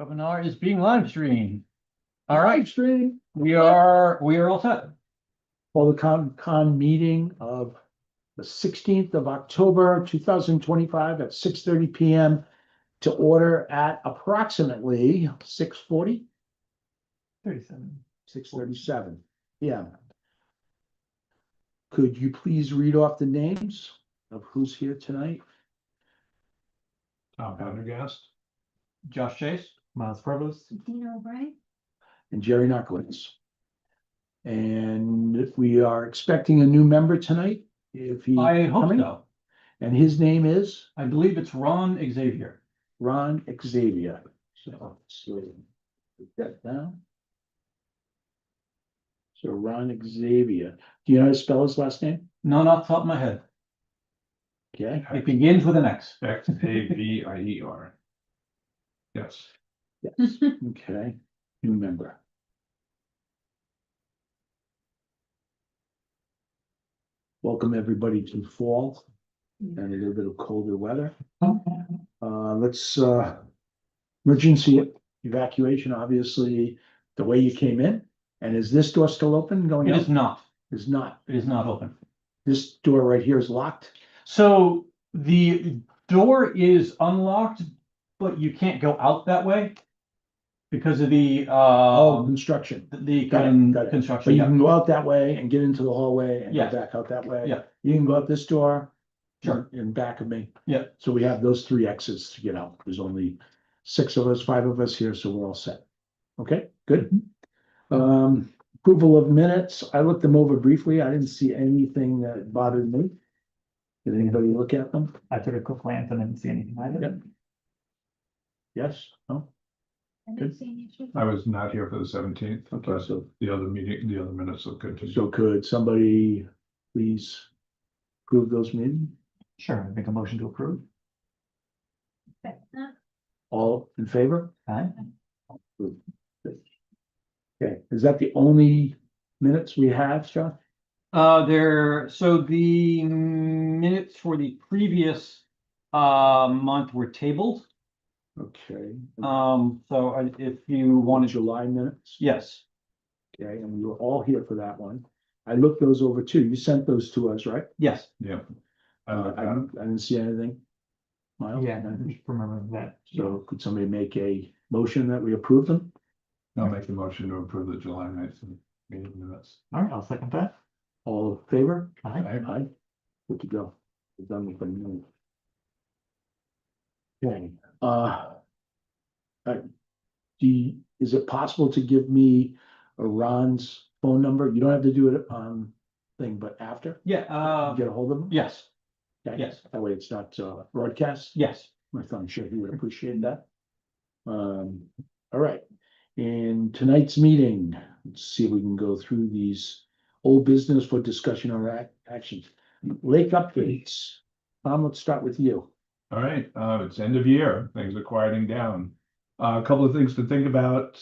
Webinar is being live streamed. All Live right, stream we are all set. for the COMCON meeting of the 16th of October, 2025 at 6:30 PM to order at approximately 6:40, 6:37 PM. Could you please read off the names of who's here tonight? Tom Pendergast. Josh Chase. Miles Provost. Dina O'Brien. And Jerry Narcoitz. And if we are expecting a new member tonight, if he. I hope coming, so. And his name is I believe it's Ron Xavier. Ron Xavier. So put that down. So Ron Xavier. Do you know how to spell his last name? None off the top of my head. Okay. It begins with an X. Xavier. Yes. Yes. Okay. New member. Welcome everybody to fall and a little bit of colder weather. Let's emergency evacuation, obviously, the way you came in. And is this door still open going It out? is not. Is not. It is not open. This door right here is locked. So the door is unlocked, but you can't go out that way because of the Construction. the Got it, got it. But construction. you Yeah. can go out that way and get into the hallway and go Yes. back out that way. Yeah. You can go out this door. Sure. In back of me. Yeah. So we have those three exits to get out. There's only 6 of us, 5 of us here, so we're all set. Okay, good. Approval of minutes. I looked them over briefly. I didn't see anything that bothered me. Did anybody look at them? I took a quick glance and didn't see anything either. Yep. Yes? No? I Good. didn't see any issues. I was not here for the 17th. Okay, but so, the other meeting, the other minutes look good to me. so could somebody please approve those meetings? Sure, I make a motion to approve. All in favor? Aye. Okay, is that the only minutes we have, John? So the minutes for the previous month were tabled. Okay. If you wanted to, July minutes? yes, Okay, and we were all here for that one. I looked those over too. You sent those to us, right? yes. Yeah. I I looked at it. didn't see anything. Miles? Yeah, I just remember that. So could somebody make a motion that we approve them? I'll make the motion to approve the July 9th meeting minutes. All right, I'll second that. All in favor? Aye. Aye. Good to go. We're done with them. Okay, is it possible to give me a Ron's phone number? You don't have to do it on thing, but after, Yeah, get a hold of him? yes, Okay, yes. That way it's not broadcast. yes. I'm sure he would appreciate that. All right, in tonight's meeting, let's see if we can go through these old business for discussion or actions. Lake updates. Tom, let's start with you. All right, it's end of year, things are quieting down. A couple of things to think about,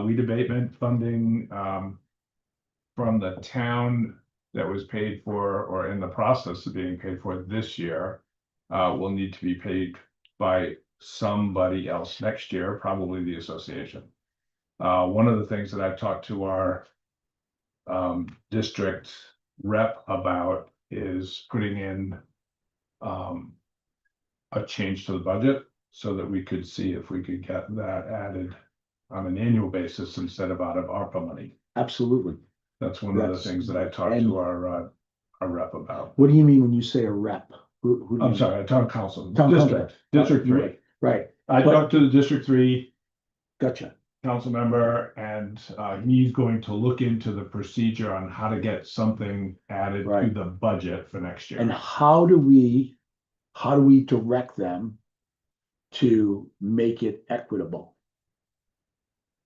weed abatement funding, from the town that was paid for or in the process of being paid for this year, will need to be paid by somebody else next year, probably the association. One of the things that I've talked to our district rep about is putting in a change to the budget so that we could see if we could get that added on an annual basis instead of out of ARPA money. Absolutely. That's one of the That's- things that I talked and- to our rep about. What do you mean when you say a rep? Who do you I'm mean? sorry, town council, Town council. District 3. Right, I But- talked to the District 3 gotcha. council member and he's going to look into the procedure on how to get something added to Right. the budget for next And year. how do we direct them to make it equitable?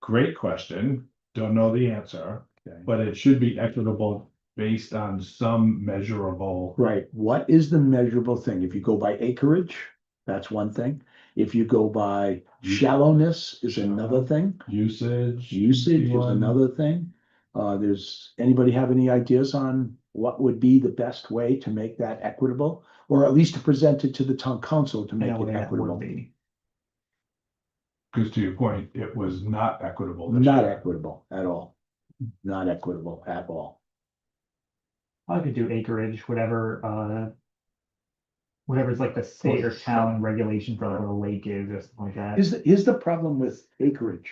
Great question. Don't know the answer, Okay. but it should be equitable based on some measurable. Right, what is the measurable thing? If you go by acreage, that's one thing. If you go by shallowness is another thing. Usage. Usage is one. another thing. Does anybody have any ideas on what would be the best way to make that equitable? Or at least to present it to the town council to make Yeah, it that would equitable? be. Because to your point, it was not equitable. this Not year. equitable at all. Not equitable at all. I could do acreage, whatever's like the state or town regulation for what a lake is or something like that. Here's the problem with acreage.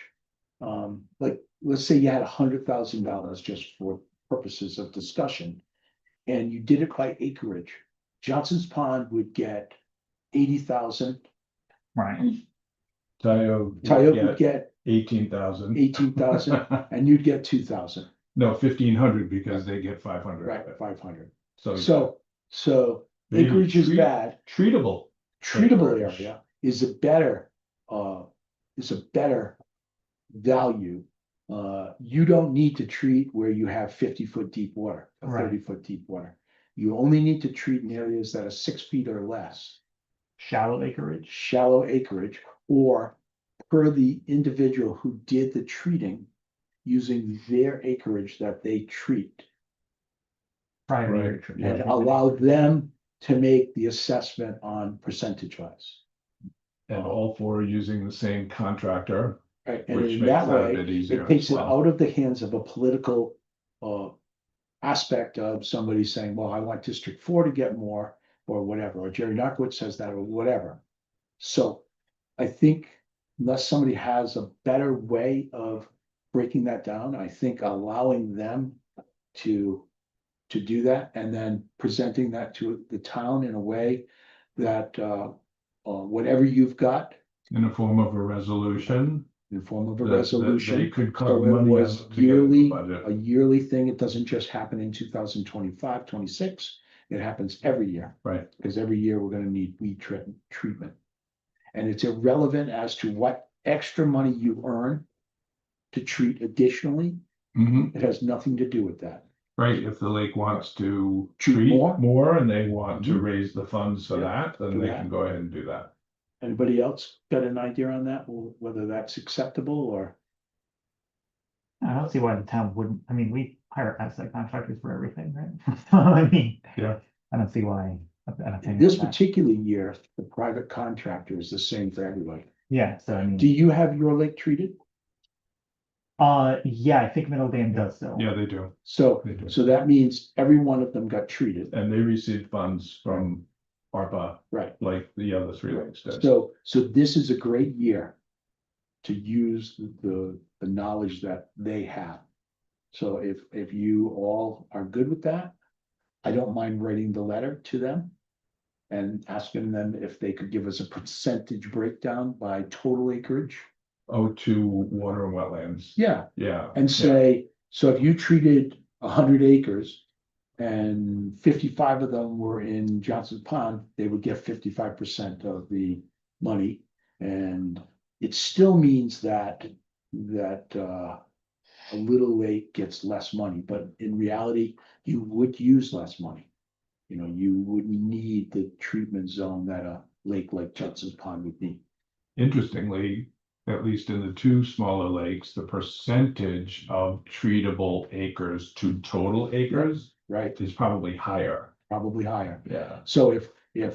Like, let's say you had $100,000 just for purposes of discussion. And you did it by acreage. Johnson's Pond would get 80,000. Right, Tyoke would get 18,000. 18,000 and you'd get 2,000, No, 1,500 because they get 500. right, 500. So So maybe acreage is treat- bad. Treatable. Treatable Acreage. area is a better value. You don't need to treat where you have 50-foot deep water, or Right. 30-foot deep water. You only need to treat in areas that are 6 feet or less, shallow acreage, shallow acreage, or per the individual who did the treating using their acreage that they treat. private Right, acreage. And allow them to make the assessment on percentage wise. And all four using the same contractor, Right, and which in makes that that a way, bit easier it takes as it well. out of the hands of a political aspect of somebody saying, well, I want District 4 to get more, or whatever, or Jerry Narcoitz says that, or whatever. So I think unless somebody has a better way of breaking that down, I think allowing them to do that and then presenting that to the town in a way that whatever you've got In the form of a resolution. in the form of a that- that resolution. They could So carve it money was out to get the yearly, budget. a yearly thing. It doesn't just happen in 2025, 26. It happens every year, Right, because every year we're gonna need weed treatment. And it's irrelevant as to what extra money you earn to treat additionally. mhm, It has nothing to do with that. right, if the lake wants to Treat treat more. more and they want to Mhm. raise the funds for Yeah, that, then for they that. can go ahead and do that. Anybody else got an idea on that, whether that's acceptable or? I don't see why the town wouldn't, I mean, we hire outside contractors for everything, right? So, I mean. Yeah. I don't see why. an opinion This on that. particular year, the private contractor is the same for everybody. Yeah, so I Do mean, you have your lake treated? yeah, I think Middle Dam does so. Yeah, they do, So, they do. so that means every one of them got treated, And they received funds from ARPA, right? like the other three lakes did. So this is a great year to use the knowledge that they have. So if you all are good with that, I don't mind writing the letter to them and asking them if they could give us a percentage breakdown by total acreage. Oh, to water and wetlands. Yeah, Yeah. and say, so if you treated 100 acres and 55 of them were in Johnson's Pond, they would get 55% of the money. And it still means that a little lake gets less money, but in reality, you would use less money. You know, you wouldn't need the treatment zone that a lake like Johnson's Pond would need. Interestingly, at least in the two smaller lakes, the percentage of treatable acres to total acres Right, is probably higher. probably higher. Yeah. So if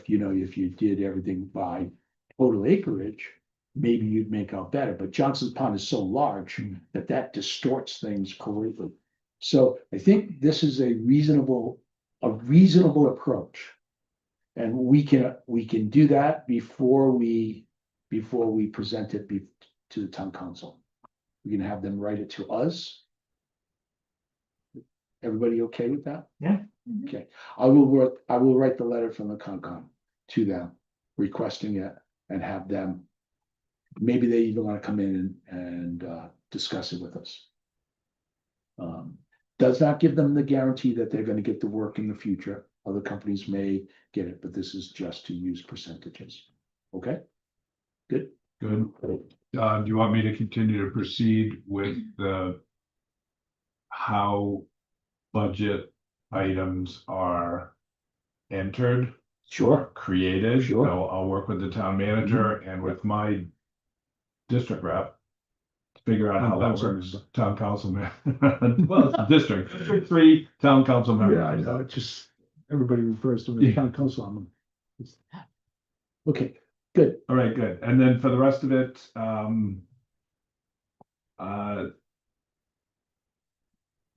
you did everything by total acreage, maybe you'd make out better, but Johnson's Pond is so large Hmm. that distorts things completely. So I think this is a reasonable approach. And we can do that before we present it to the town council. We can have them write it to us. Everybody okay with that? Yeah. Okay, I will write the letter from the Concom to them requesting it and have them. Maybe they even want to come in and discuss it with us. Does not give them the guarantee that they're gonna get the work in the future. Other companies may get it, but this is just to use percentages. Okay? Good? Good. Do you want me to continue to proceed with how budget items are entered? Sure. Created? Sure. Mm-hmm. I'll work with the town manager and with my district rep. To figure out how Town that council works. member. Town council man. Well, it's the District 3 town council member. Yeah, I know, it just, everybody refers to me as town council. Okay, good. All right, good. And then for the rest of it,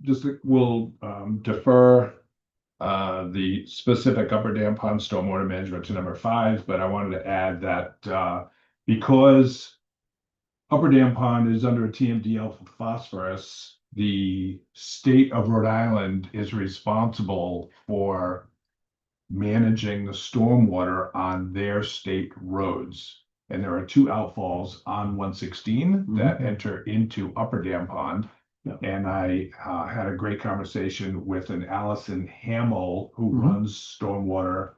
just we'll defer the specific Upper Dam Pond stormwater management to number 5, but I wanted to add that because Upper Dam Pond is under a TMDL for phosphorus, the state of Rhode Island is responsible for managing the stormwater on their state roads. And there are 2 outfalls on 116 that enter into Upper Dam Pond. Yeah. And I had a great conversation with an Allison Hamill who Mhm. runs stormwater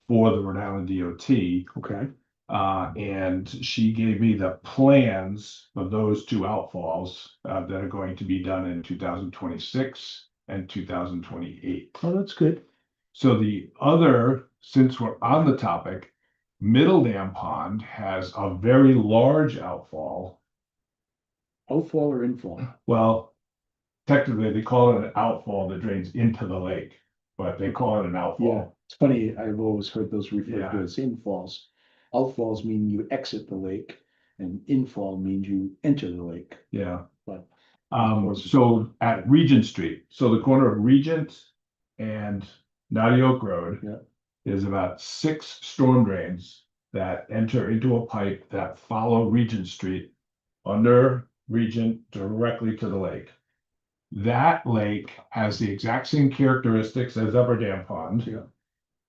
for the Rhode Island DOT. Okay, And she gave me the plans of those 2 outfalls that are going to be done in 2026 and 2028. oh, that's good. So the other, since we're on the topic, Middle Dam Pond has a very large outfall. Outfall or infall? Well, technically they call it an outfall that drains into the lake, but they call it an Yeah, outfall. it's funny, I've always heard those referred Yeah. to as infalls. Outfalls mean you exit the lake, and infall means you enter the lake, Yeah. but. So at Regent Street, so the corner of Regent and Naughty Oak Road. Yeah. Is about 6 storm drains that enter into a pipe that follow Regent Street under Regent directly to the lake. That lake has the exact same characteristics as Upper Dam Pond. Yeah.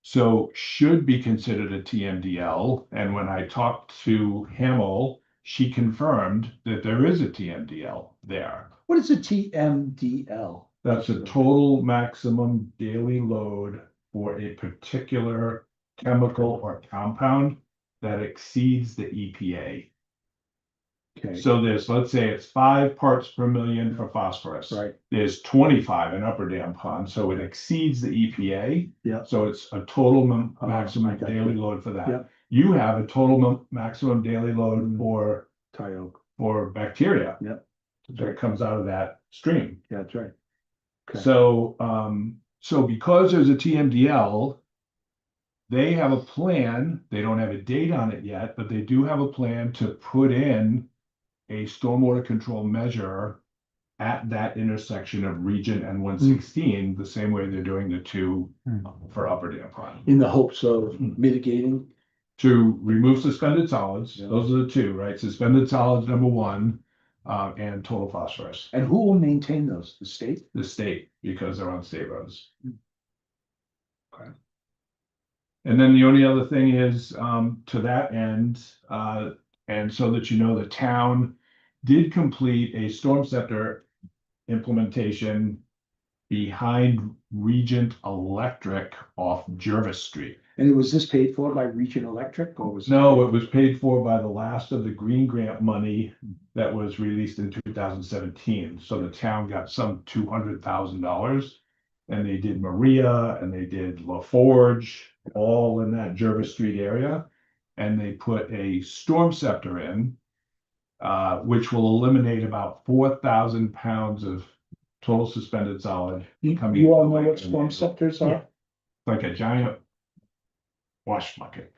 So should be considered a TMDL. And when I talked to Hamill, she confirmed that there is a TMDL there. What is a TMDL? That's a total maximum daily load for a particular chemical or compound that exceeds the EPA. Okay, So there's, let's say it's 5 parts per million for phosphorus. right, There's 25 in Upper Dam Pond, so it exceeds the EPA. Yeah. So it's a total I maximum got daily you. load for that. Yeah. You have a total maximum daily load Mhm. Tyoke, for bacteria. Yeah. That comes out of that stream. yeah, that's right. Okay. So, so because there's a TMDL, they have a plan, they don't have a date on it yet, but they do have a plan to put in a stormwater control measure at that intersection of Regent and 116, the same way they're doing the 2 for Upper Dam Pond. In the hopes of mitigating, To remove suspended solids, Yeah. those are the 2, right? Suspended solids, number 1, and total phosphorus. and who will maintain those? The state? The state, because they're on state roads. Okay. And then the only other thing is, to that end, and so that you know, the town did complete a storm scepter implementation behind Regent Electric off Jervis Street. And was this paid for by Region Electric or was? No, it was paid for by the last of the green grant money that was released in 2017. So the town got some $200,000. And they did Maria and they did La Forge, all in that Jervis Street area. And they put a storm scepter in, which will eliminate about 4,000 pounds of total suspended solid. You coming you all into the know lake what and storm the- scepters Yeah. are? Like a giant wash bucket.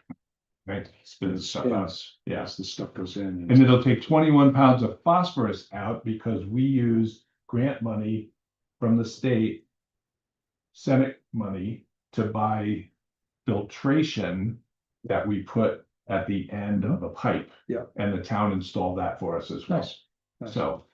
Right, spins stuff out. Spins, Yeah. as the stuff goes in. And it'll take 21 pounds of phosphorus out because we use grant money from the state. Senate money to buy filtration that we put at the end of the pipe. Yeah. And the town installed that for us as well. Nice. Nice. So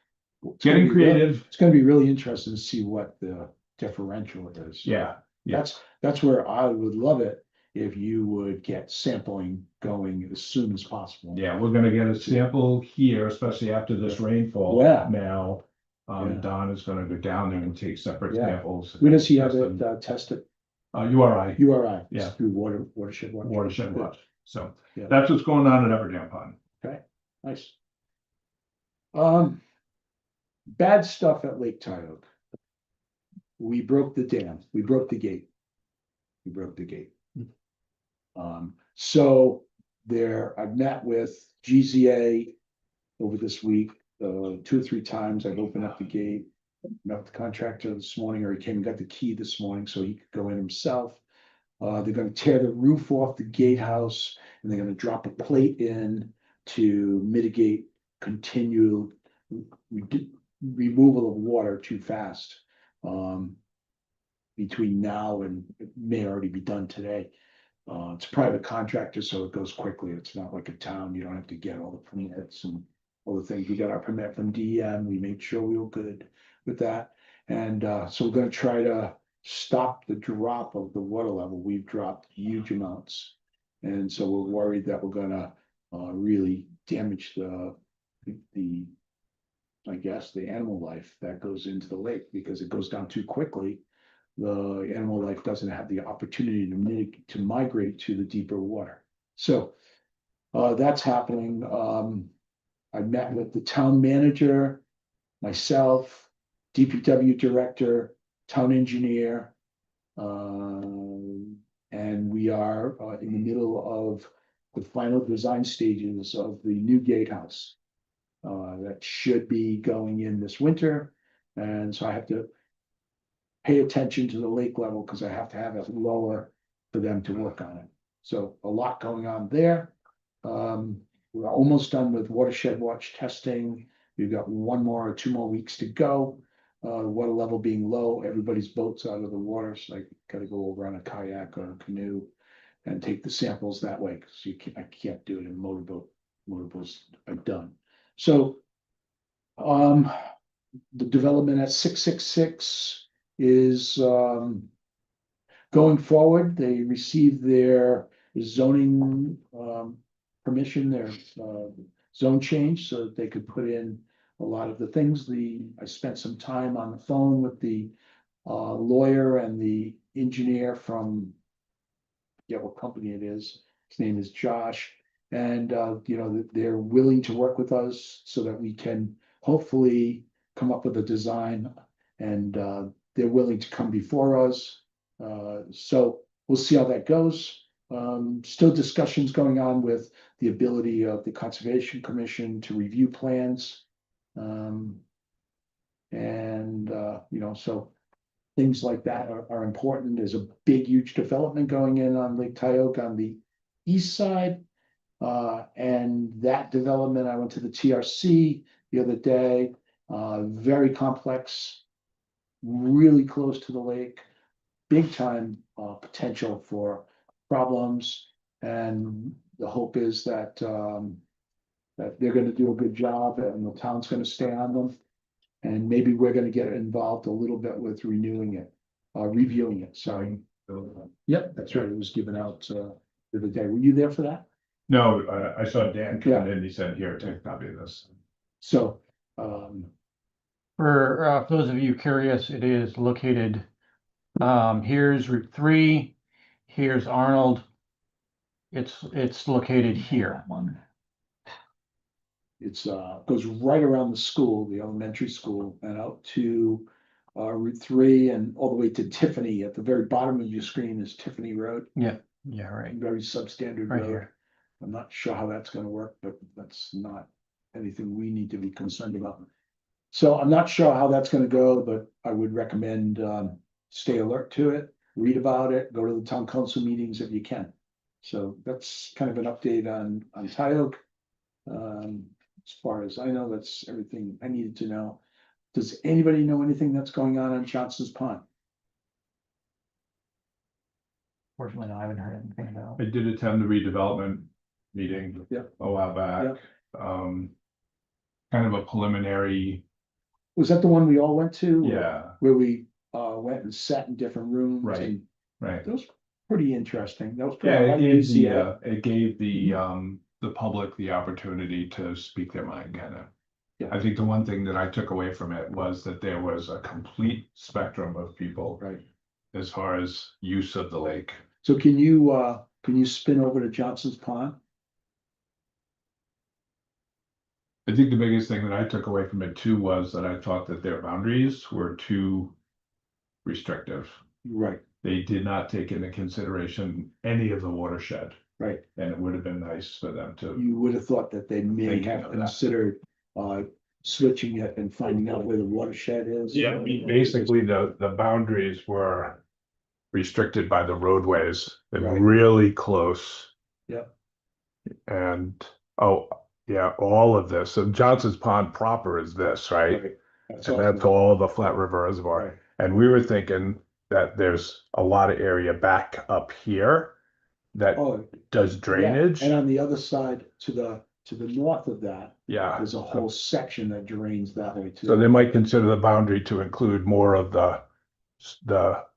It's gonna getting be really- creative, It's gonna be really interesting to see what the differential is. yeah, yeah. That's where I would love it if you would get sampling going as soon as possible. Yeah, we're gonna get a sample here, especially after this rainfall Yeah. now. Yeah. Don is gonna go down there and take separate Yeah. samples. When does he have Test it them. tested? URI, URI. Yeah. Through watershed. Watch. Watershed Watch. So Yeah. that's what's going on at Upper Dam Pond. Nice. Bad stuff at Lake Tioga. We broke the dam, we broke the gate. We broke the gate. So there, I've met with GZA over this week, 2 or 3 times. I've opened up the gate. Met with the contractor this morning, or he came and got the key this morning so he could go in himself. They're gonna tear the roof off the gatehouse and they're gonna drop a plate in to mitigate continued removal of water too fast. Between now and it may already be done today. It's a private contractor, so it goes quickly. It's not like a town. You don't have to get all the permits and all the things. We got our permit from DEM. We made sure we were good with that. And so we're gonna try to stop the drop of the water level. We've dropped huge amounts. And so we're worried that we're gonna really damage the I guess, the animal life that goes into the lake because it goes down too quickly. The animal life doesn't have the opportunity to migrate to the deeper water. So that's happening. I met with the town manager, myself, DPW director, town engineer. And we are in the middle of the final design stages of the new gatehouse. That should be going in this winter. And so I have to pay attention to the lake level because I have to have it lower for them to work on it. So a lot going on there. We're almost done with watershed watch testing. We've got 1 more or 2 more weeks to go. Water level being low, everybody's boat's out of the water, so I gotta go over on a kayak or a canoe and take the samples that way, because I can't do it in motorboat. Motorboats are done. So the development at 666 is going forward. They received their zoning permission, their zone change, so that they could put in a lot of the things. I spent some time on the phone with the lawyer and the engineer from, what company it is. His name is Josh. And you know, they're willing to work with us so that we can hopefully come up with a design, and they're willing to come before us. So we'll see how that goes. Still discussions going on with the ability of the Conservation Commission to review plans. You know, so things like that are important. There's a big, huge development going in on Lake Tioga on the east side. And that development, I went to the TRC the other day, very complex, really close to the lake, big time potential for problems. And the hope is that that they're gonna do a good job and the town's gonna stay on them. And maybe we're gonna get involved a little bit with renewing it, reviewing it, sorry. Yep, that's right, it was given out the other day. Were you there for that? No, I saw Dan come in, he said, here, take a copy of this. So, For those of you curious, it is located, here's Route 3, here's Arnold. It's located here. it's goes right around the school, the elementary school, and out to Route 3 and all the way to Tiffany. At the very bottom of your screen is Tiffany Road. Yeah, right. Very substandard Right road. here. I'm not sure how that's gonna work, but that's not anything we need to be concerned about. So I'm not sure how that's gonna go, but I would recommend stay alert to it, read about it, go to the town council meetings if you can. So that's kind of an update on Tioga. As far as I know, that's everything I needed to know. Does anybody know anything that's going on Johnson's Pond? Fortunately, no, I haven't heard anything about. I did attend the redevelopment meeting Yeah. a while back. Kind of a preliminary, Was that the one we all went to? yeah, Where we went and sat in different rooms? Right. And right. that was pretty interesting. That was Yeah, pretty. it How did you gave see it? it gave the public the opportunity to speak their mind, kind of. Yeah. I think the one thing that I took away from it was that there was a complete spectrum of people Right. as far as use of the lake. So can you spin over to Johnson's Pond? I think the biggest thing that I took away from it too was that I thought that their boundaries were too restrictive. Right, They did not take into consideration any of the watershed, right. and it would have been nice for them to. You would have thought that they may Thinking have of that. considered switching it and finding out where the watershed is. Yeah, basically the boundaries were restricted by the roadways They're Right. really close. Yep. And, oh, yeah, all of this. So Johnson's Pond proper is this, right? Right. That's And all. that's all the Flat River Reservoir. Right. And we were thinking that there's a lot of area back up here that Oh, does yeah. drainage. And on the other side, to the north of that, Yeah. there's a whole section that drains that way too. So they might consider the boundary to include more of the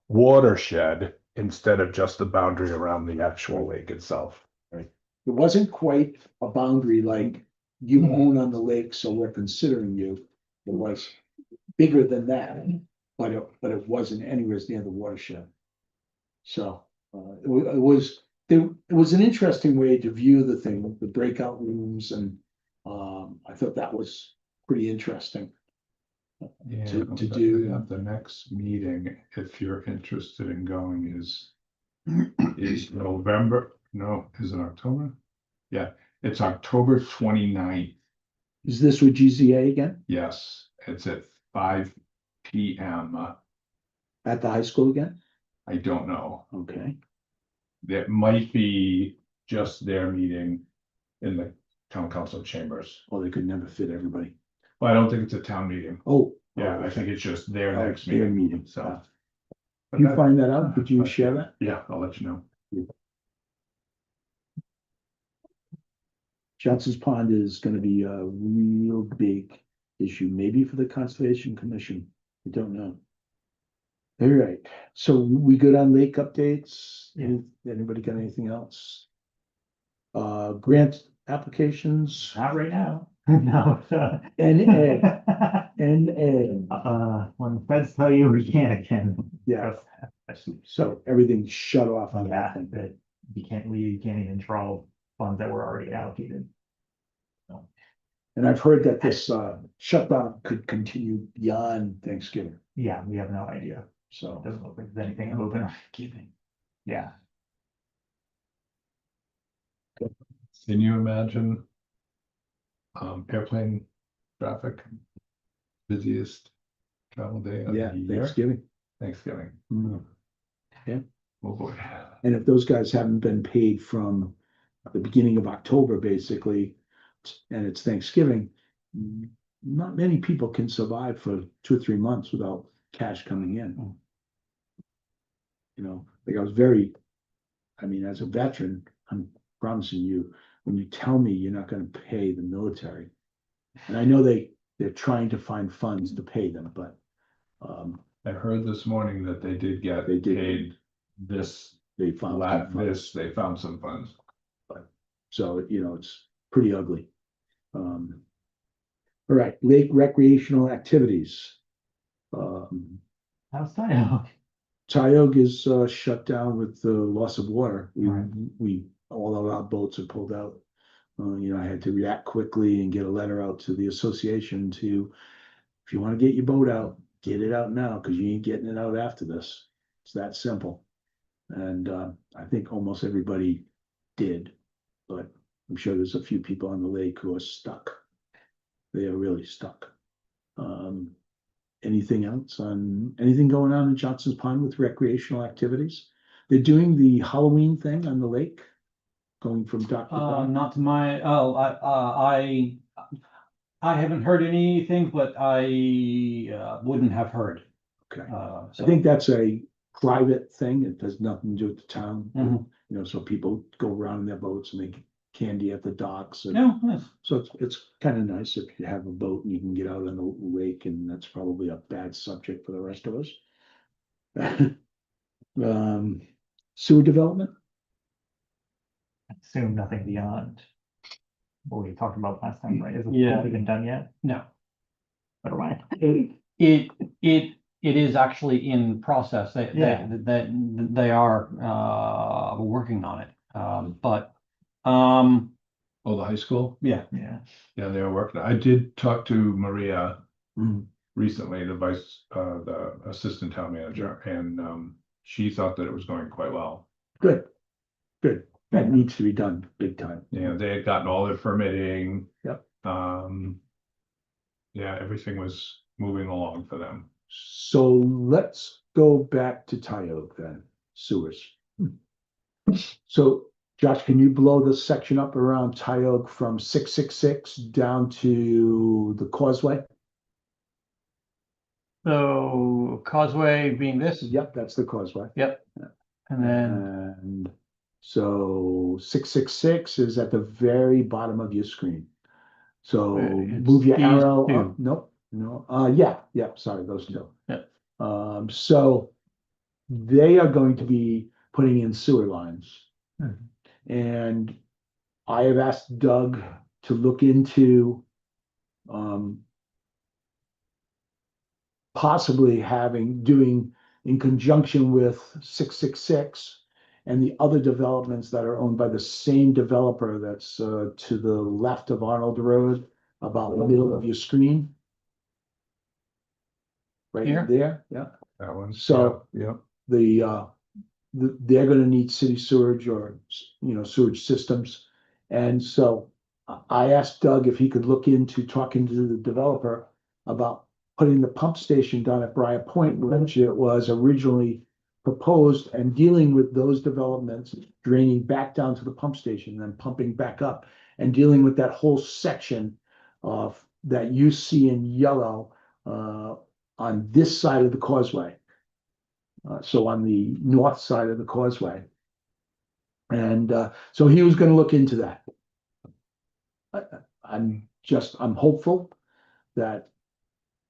watershed instead of just the boundary around the actual lake itself. It wasn't quite a boundary like you own on the lake, so we're considering you. It was bigger than that, but it wasn't anywhere near the watershed. So, it was an interesting way to view the thing, the breakout rooms, and, I thought that was pretty interesting. Yeah, To but do- yeah, the next meeting, if you're interested in going, is November, no, is it October? Yeah, it's October 29th. Is this with GZA again, Yes, it's at 5 PM. at the high school again? I don't know. Okay, It might be just their meeting in the town council chambers. well, they could never fit everybody. But I don't think it's a town meeting. Oh. Yeah, I think it's just their Oh, next their meeting. meeting. So. Did you find that out? Could you share that? Yeah, I'll let you know. Johnson's Pond is gonna be a real big issue, maybe for the Conservation Commission. I don't know. All right, so we good on lake updates? Anybody got anything else? Grant applications, Not right now. No. NA, NA, When feds tell you we can't, it can. yeah, so everything's shut off on Yeah, that thing. that you can't even draw funds that were already allocated. And I've heard that this shutdown could continue beyond Thanksgiving, Yeah, we have no idea. so. Doesn't look like there's anything open or giving. Yeah. Can you imagine? Airplane traffic, busiest travel day of Yeah, the year, Thanksgiving. Thanksgiving. Mhm. Yeah. Oh, boy. And if those guys haven't been paid from the beginning of October, basically, and it's Thanksgiving, not many people can survive for 2 or 3 months without cash coming in. You know, like I mean, as a veteran, I'm promising you, when you tell me you're not gonna pay the military, and I know they're trying to find funds to pay them, but I heard this morning that they did get They did. paid this, they found some funds. they found some funds. So, you know, it's pretty ugly. All right, lake recreational activities. How's that? Tioga is shut down with the loss of water. Right. All of our boats are pulled out. You know, I had to react quickly and get a letter out to the association to, if you want to get your boat out, get it out now, because you ain't getting it out after this. It's that simple. And I think almost everybody did, but I'm sure there's a few people on the lake who are stuck. They are really stuck. Anything else anything going on in Johnson's Pond with recreational activities? They're doing the Halloween thing on the lake, going from dark to dark. Not to my, I haven't heard anything, but I wouldn't have heard. Okay, So I think that's a private thing. It has nothing to do with the town. Mhm. You know, so people go around in their boats and make candy at the docks. And No, yes. so it's kind of nice if you have a boat and you can get out on the lake, and that's probably a bad subject for the rest of us. Sewer development? Assume nothing beyond what we talked about last time, right? Is it Yeah. even done yet? No. Never mind. It is actually in process. Yeah. They are working on it. But Oh, the high school? yeah. Yeah. Yeah, they were working. I did talk to Maria Mhm. recently, the assistant town manager, and she thought that it was going quite well. Good, good. That needs to be done big time. Yeah, they had gotten all their permitting. Yep. Yeah, everything was moving along for them. So let's go back to Tioga then, sewers. So Josh, can you blow the section up around Tioga from 666 down to the causeway? So Causeway being this, Yep, that's the causeway. yep. And then, And so 666 is at the very bottom of your screen. So It's move your these arrow two. up. Nope, no, yeah, sorry, those two. Yep. So they are going to be putting in sewer lines. Mhm. And I have asked Doug to look into possibly doing in conjunction with 666 and the other developments that are owned by the same developer that's to the left of Arnold Road, about the middle of your screen. Right Here? there, yeah. That one's. So- Yeah. They're gonna need city sewage or, sewage systems. And so I asked Doug if he could look into talking to the developer about putting the pump station down at Briar Point, which it was originally proposed, and dealing with those developments, draining back down to the pump station, then pumping back up, and dealing with that whole section of that you see in yellow on this side of the causeway. So on the north side of the causeway. And so he was gonna look into that. I'm hopeful that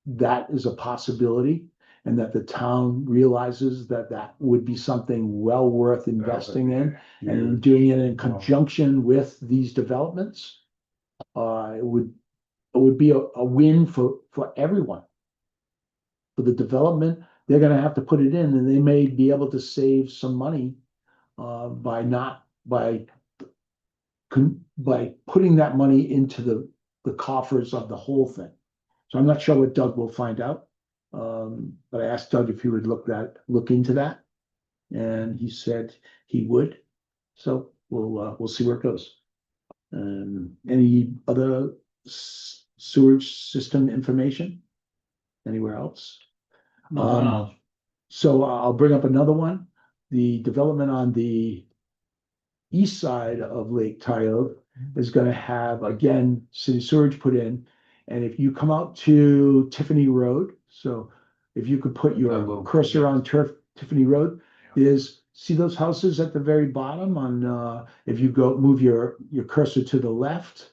that is a possibility and that the town realizes that that would be something well worth investing in. And doing it in conjunction with these developments, it would be a win for everyone. For the development, they're gonna have to put it in, and they may be able to save some money by putting that money into the coffers of the whole thing. So I'm not sure what Doug will find out. But I asked Doug if he would look into that, and he said he would. So we'll see where it goes. Any other sewage system information? Anywhere else? So I'll bring up another one. The development on the east side of Lake Tioga is gonna have, again, city sewage put in. And if you come out to Tiffany Road, so if you could put That your little- cursor on Tiffany Road, see those houses at the very bottom on, if you move your cursor to the left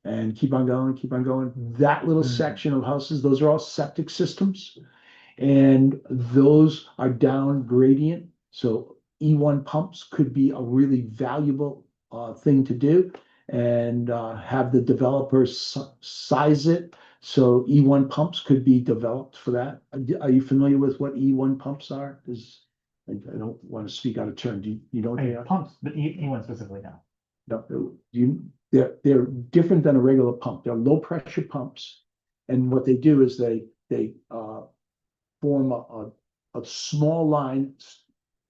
and keep on going, that little section of houses, those are all septic systems. And those are down gradient, so E1 pumps could be a really valuable thing to do. And have the developers size it, so E1 pumps could be developed for that. Are you familiar with what E1 pumps are? I don't want to speak out of turn. Do you know what they are? Pumps, but anyone specifically now. No, they're different than a regular pump. They're low pressure pumps. And what they do is they form a small line,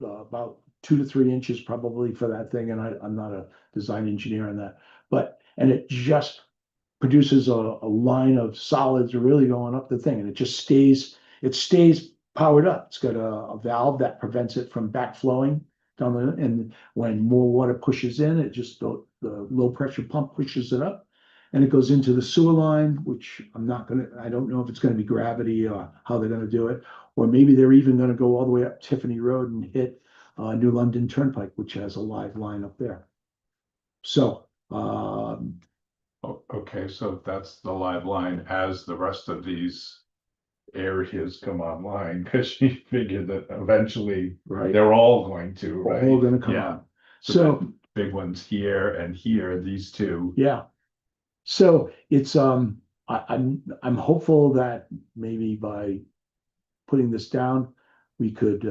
about 2 to 3 inches probably for that thing, and I'm not a design engineer on that. And it just produces a line of solids really going up the thing, and it stays powered up. It's got a valve that prevents it from backflowing down and when more water pushes in, it just, the low pressure pump pushes it up. And it goes into the sewer line, which I don't know if it's gonna be gravity or how they're gonna do it. Or maybe they're even gonna go all the way up Tiffany Road and hit New London Turnpike, which has a live line up there. So, Okay, so that's the live line as the rest of these areas come online, because you figure that eventually right, they're all going to, all right? gonna come Yeah. on. So, Big ones here and here, these two. yeah. So it's, I'm hopeful that maybe by putting this down, we could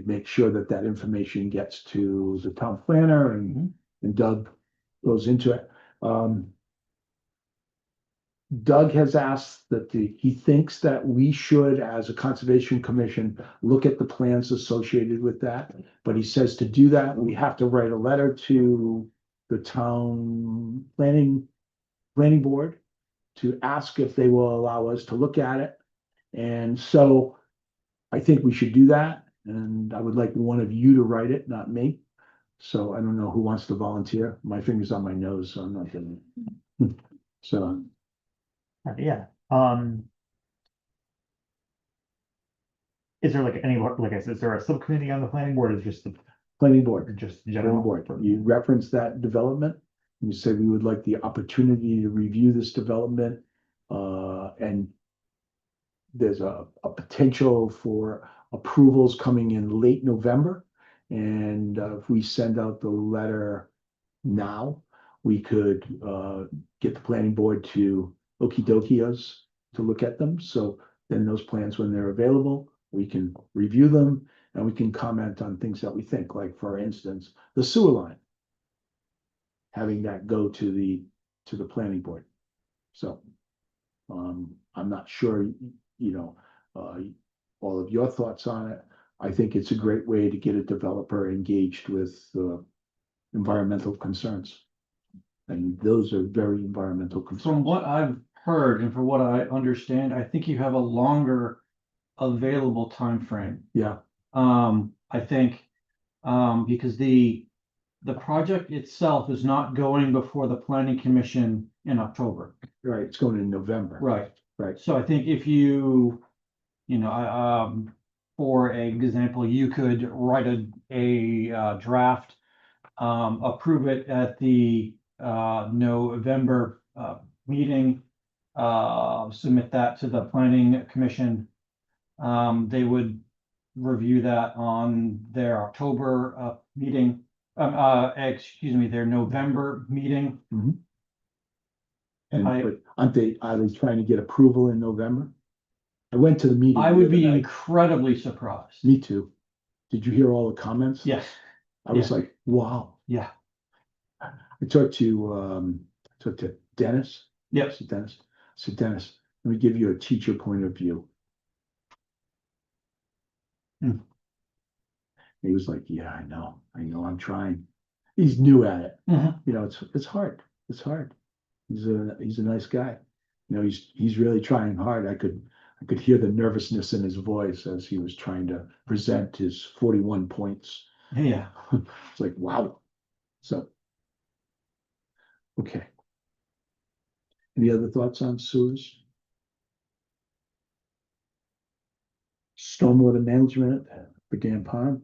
make sure that that information gets to the town planner and Doug goes into it. Doug has asked that he thinks that we should, as a conservation commission, look at the plans associated with that. But he says to do that, we have to write a letter to the town planning board to ask if they will allow us to look at it. And so I think we should do that. and I would like one of you to write it, not me. So I don't know who wants to volunteer. My finger's on my nose, so I'm not doing it. So, Yeah, is there like any, like I said, is there a subcommittee on the planning board, or just the, planning or board, just planning general? board, you reference that development. You say we would like the opportunity to review this development, and there's a potential for approvals coming in late November. And if we send out the letter now, we could get the planning board to okey-dokios to look at them. So then those plans, when they're available, we can review them and we can comment on things that we think, like for instance, the sewer line. Having that go to the planning board. So I'm not sure, you know, all of your thoughts on it. I think it's a great way to get a developer engaged with environmental concerns. And those are very environmental From concerns. what I've heard and from what I understand, I think you have a longer available time frame. Yeah, I think, because the project itself is not going before the planning commission in October. right, it's going in November. Right. Right. So I think if you know, for example, you could write a draft, approve it at the November meeting, submit that to the planning commission. They would review that on their October meeting, excuse me, their November meeting. And I- but are they trying to get approval in November? I went to the meeting. I the would other be night. incredibly surprised. Me too. Did you hear all the comments? Yes, I was like, wow. yeah, I talked to Dennis. yep. So Dennis, let me give you a teacher point of view. Hmm. He was like, yeah, I know, I'm trying. He's new at it. Mhm. You know, it's hard. It's hard. He's a nice guy. You know, he's really trying hard. I could hear the nervousness in his voice as he was trying to present his 41 points. Yeah. It's like, wow. So, okay. Any other thoughts on sewers? Stormwater management for Dam Pond?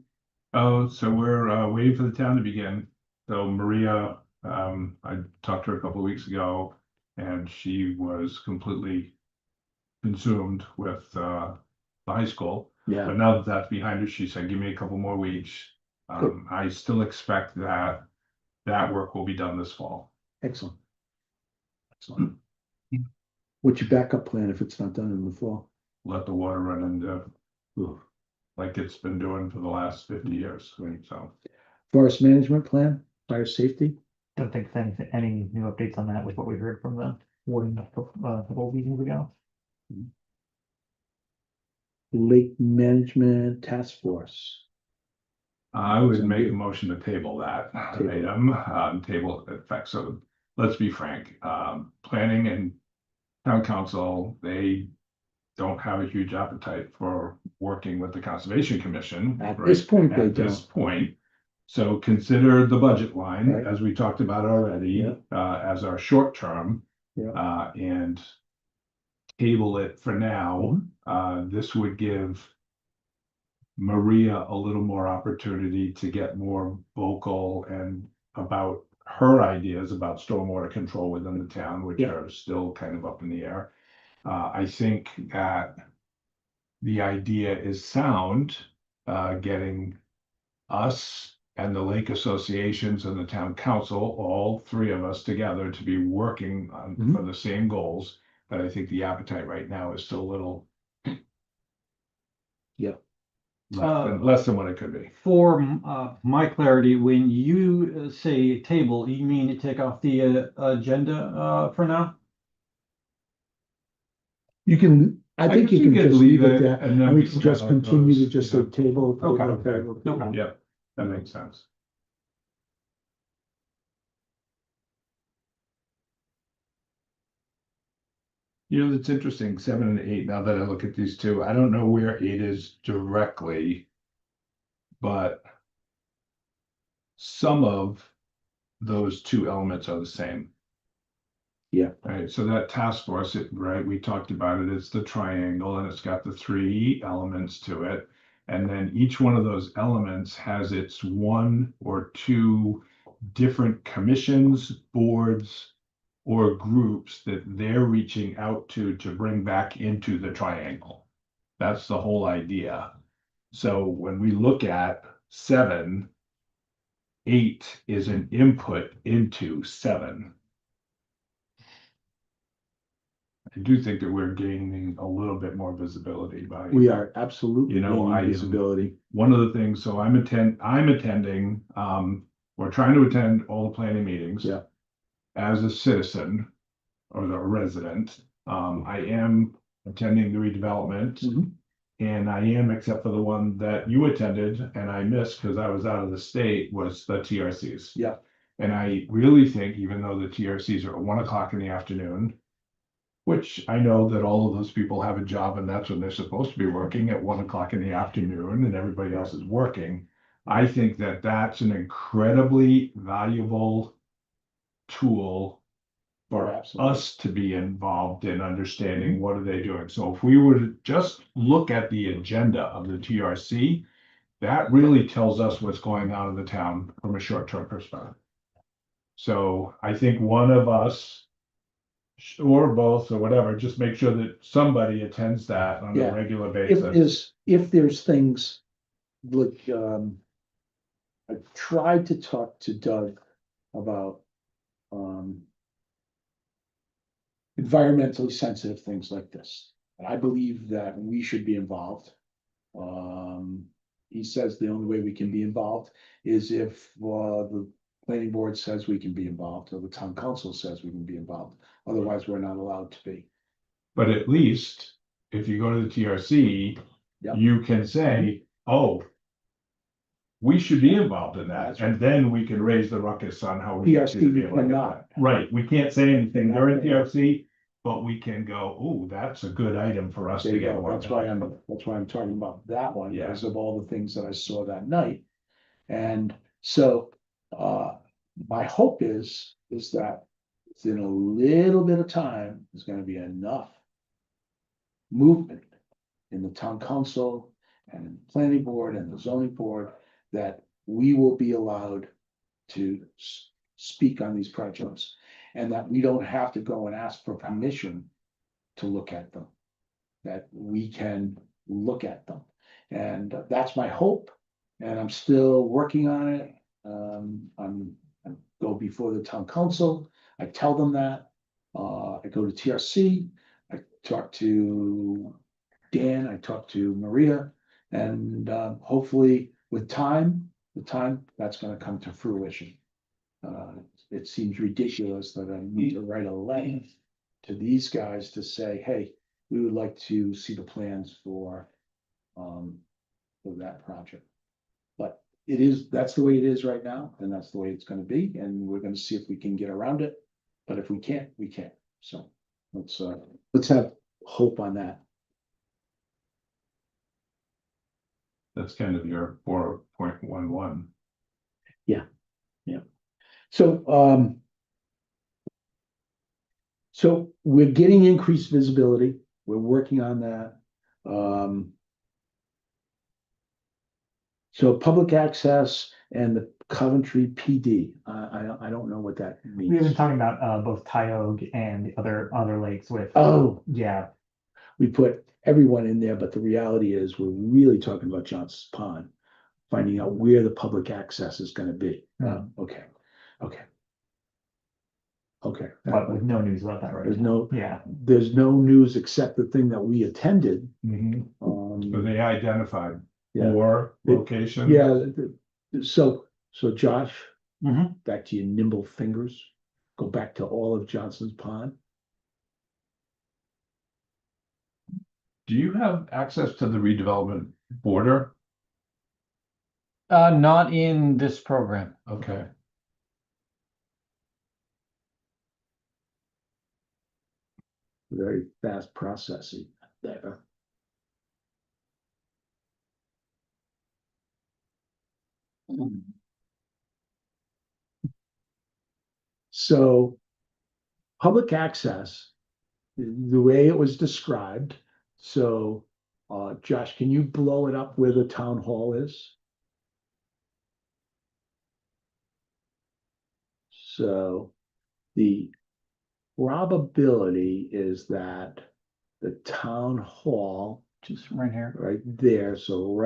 Oh, so we're waiting for the town to begin. So Maria, I talked to her a couple of weeks ago and she was completely consumed with the high school. Yeah, But now that that's behind her, she said, give me a couple more weeks. Good. I still expect that work will be done this fall. excellent. Excellent. What's your backup plan if it's not done in the fall? Let the water run into Ooh. like it's been doing for the last 50 years. So Forest management plan, fire safety? Don't think there's any new updates on that with what we heard from the warden a couple of meetings ago. Lake management task force. I would Sound make a good. motion to table that Table. item, table effect. So let's be frank, planning and town council, they don't have a huge appetite for working with the Conservation Commission. At right, this point, they At this don't. point. So consider the budget line, Right. as we talked about already, as our short term. Yeah. And table it for now. Mm-hmm. This would give Maria a little more opportunity to get more vocal and about her ideas about stormwater control within the town, which Yeah. are still kind of up in the air. I think that the idea is sound, getting us and the lake associations and the town council, all three of us together to be working on Mhm. for the same goals. But I think the appetite right now is still a little. Yeah. Less than what it could be. For my clarity, when you say table, you mean to take off the agenda for now? You can, I think you can just leave it there, and then and we we can see just how it continue to goes, just you say know. table. Okay. table. Okay. Yeah, that makes sense. You know, it's interesting, 7 and 8, now that I look at these two, I don't know where 8 is directly. but some of those two elements are the same. Yeah. Right, so that task force, right, we talked about it, it's the triangle and it's got the three elements to it. And then each one of those elements has its one or two different commissions, boards, or groups that they're reaching out to bring back into the triangle. That's the whole idea. So when we look at 7, 8 is an input into 7. I do think that we're gaining a little bit more visibility by. We are absolutely You know, gaining I am- visibility. One of the things, so I'm attending, we're trying to attend all the planning meetings. Yeah. As a citizen or a resident, I am attending the redevelopment. Mhm. And I am, except for the one that you attended and I missed because I was out of the state, was the TRCs. Yeah. And I really think, even though the TRCs are at 1 o'clock in the afternoon, which I know that all of those people have a job and that's when they're supposed to be working at 1 o'clock in the afternoon and everybody else is working. I think that that's an incredibly valuable tool for Absolutely. us to be involved in understanding what are they doing. So if we were to just look at the agenda of the TRC, that really tells us what's going on in the town from a short-term perspective. So I think one of us or both or whatever, just make sure that somebody attends that on Yeah. a regular If basis. there's things, look, I tried to talk to Doug about, environmentally sensitive things like this. And I believe that we should be involved. He says the only way we can be involved is if, the planning board says we can be involved, or the town council says we can be involved. Otherwise, we're not allowed to be. But at least if you go to the TRC, Yep. you can say, oh, we should be involved in that, That's and then we can raise the ruckus on how we. TRC should be we able to get cannot. that. Right, we can't say anything during Okay. TRC, but we can go, oh, that's a good item for us There to you get go. more. That's why I'm talking about that one, Yeah. because of all the things that I saw that night. And so, my hope is that within a little bit of time, there's gonna be enough movement in the town council and in the planning board and the zoning board that we will be allowed to speak on these projects. And that we don't have to go and ask for permission to look at them. That we can look at them. And that's my hope. And I'm still working on it. I go before the town council. I tell them that. I go to TRC. I talk to Dan. I talk to Maria. And hopefully with time, that's gonna come to fruition. It seems ridiculous that I need to write a letter to these guys to say, hey, we would like to see the plans for that project. But that's the way it is right now, and that's the way it's gonna be, and we're gonna see if we can get around it. But if we can't, we can't. So let's have hope on that. That's kind of your 4.11. So we're getting increased visibility. We're working on that. So public access and the Coventry PD. I don't know what that We've been means. talking about both Tioga and the other lakes with, Oh, yeah, we put everyone in there, but the reality is we're really talking about Johnson's Pond. Finding out where the public access is gonna be. Okay. but with no news about that right There's now. no, Yeah. there's no news except the thing that we attended. So they identified Yeah. 4 It- locations. Yeah, so Josh, Mhm. back to your nimble fingers, go back to all of Johnson's Pond. Do you have access to the redevelopment border? Not in this program. Okay. Very fast processing there. So public access, the way it was described, so Josh, can you blow it up where the town hall is? So the probability is that the town hall Just right here. right there, so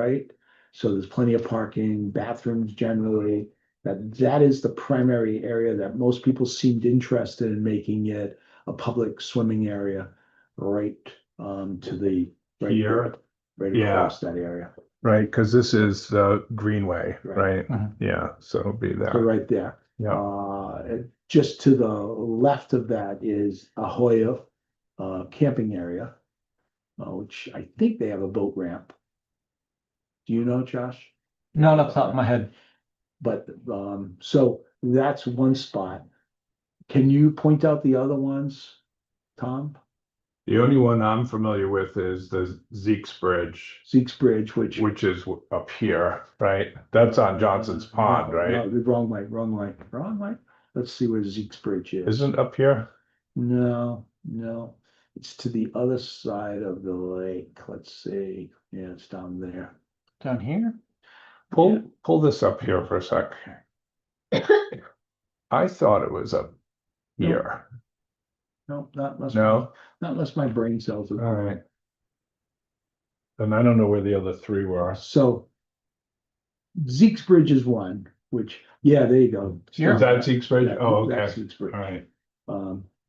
there's plenty of parking, bathrooms generally. That is the primary area that most people seemed interested in making it a public swimming area, right, to the. right Here? Right Yeah. across that area, Right, because this is the Greenway, Right. right? Mhm. Yeah, so it'll be so there. right there. Yeah, Just to the left of that is Ahoya, camping area, which I think they have a boat ramp. Do you know, Josh? Not off the top of my head. But, so that's one spot. Can you point out the other ones, Tom? the only one I'm familiar with is the Zeke's Bridge, Zeke's Bridge, which. which is up here, right? That's on Johnson's Pond, No, right? the wrong way, wrong way, wrong way. Let's see where Zeke's Bridge is. Isn't up here? No, it's to the other side of the lake. Let's see. Yeah, it's down there. Down here? Pull this up here for a sec. I thought it was up here. No, not unless. No? Not unless my brain cells are. All right. Then I don't know where the other three were. So Zeke's Bridge is one, which, yeah, there you go. Here? Is that Zeke's Bridge? That- Oh, that's okay. Zeke's Bridge. All right.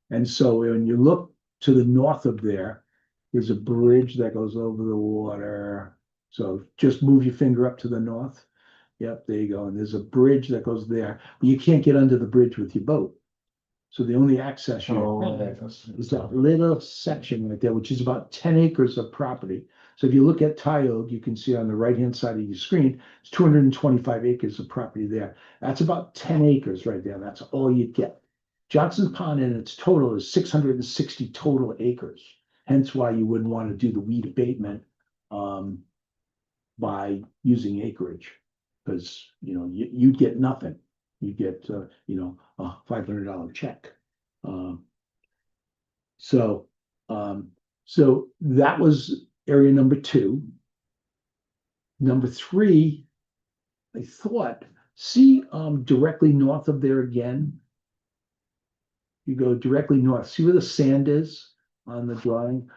And so when you look to the north of there, there's a bridge that goes over the water. So just move your finger up to the north. Yep, there you go. And there's a bridge that goes there, but you can't get under the bridge with your boat. So the only access you have is that little section right there, which is about 10 acres of property. So if you look at Tioga, you can see on the right-hand side of your screen, it's 225 acres of property there. That's about 10 acres right there. That's all you get. Johnson's Pond in its total is 660 total acres. Hence why you wouldn't want to do the weed abatement by using acreage. Because, you'd get nothing. You get, a $500 check. So that was area number 2. Number 3, I thought, see, directly north of there again. You go directly north. See where the sand is on the drawing?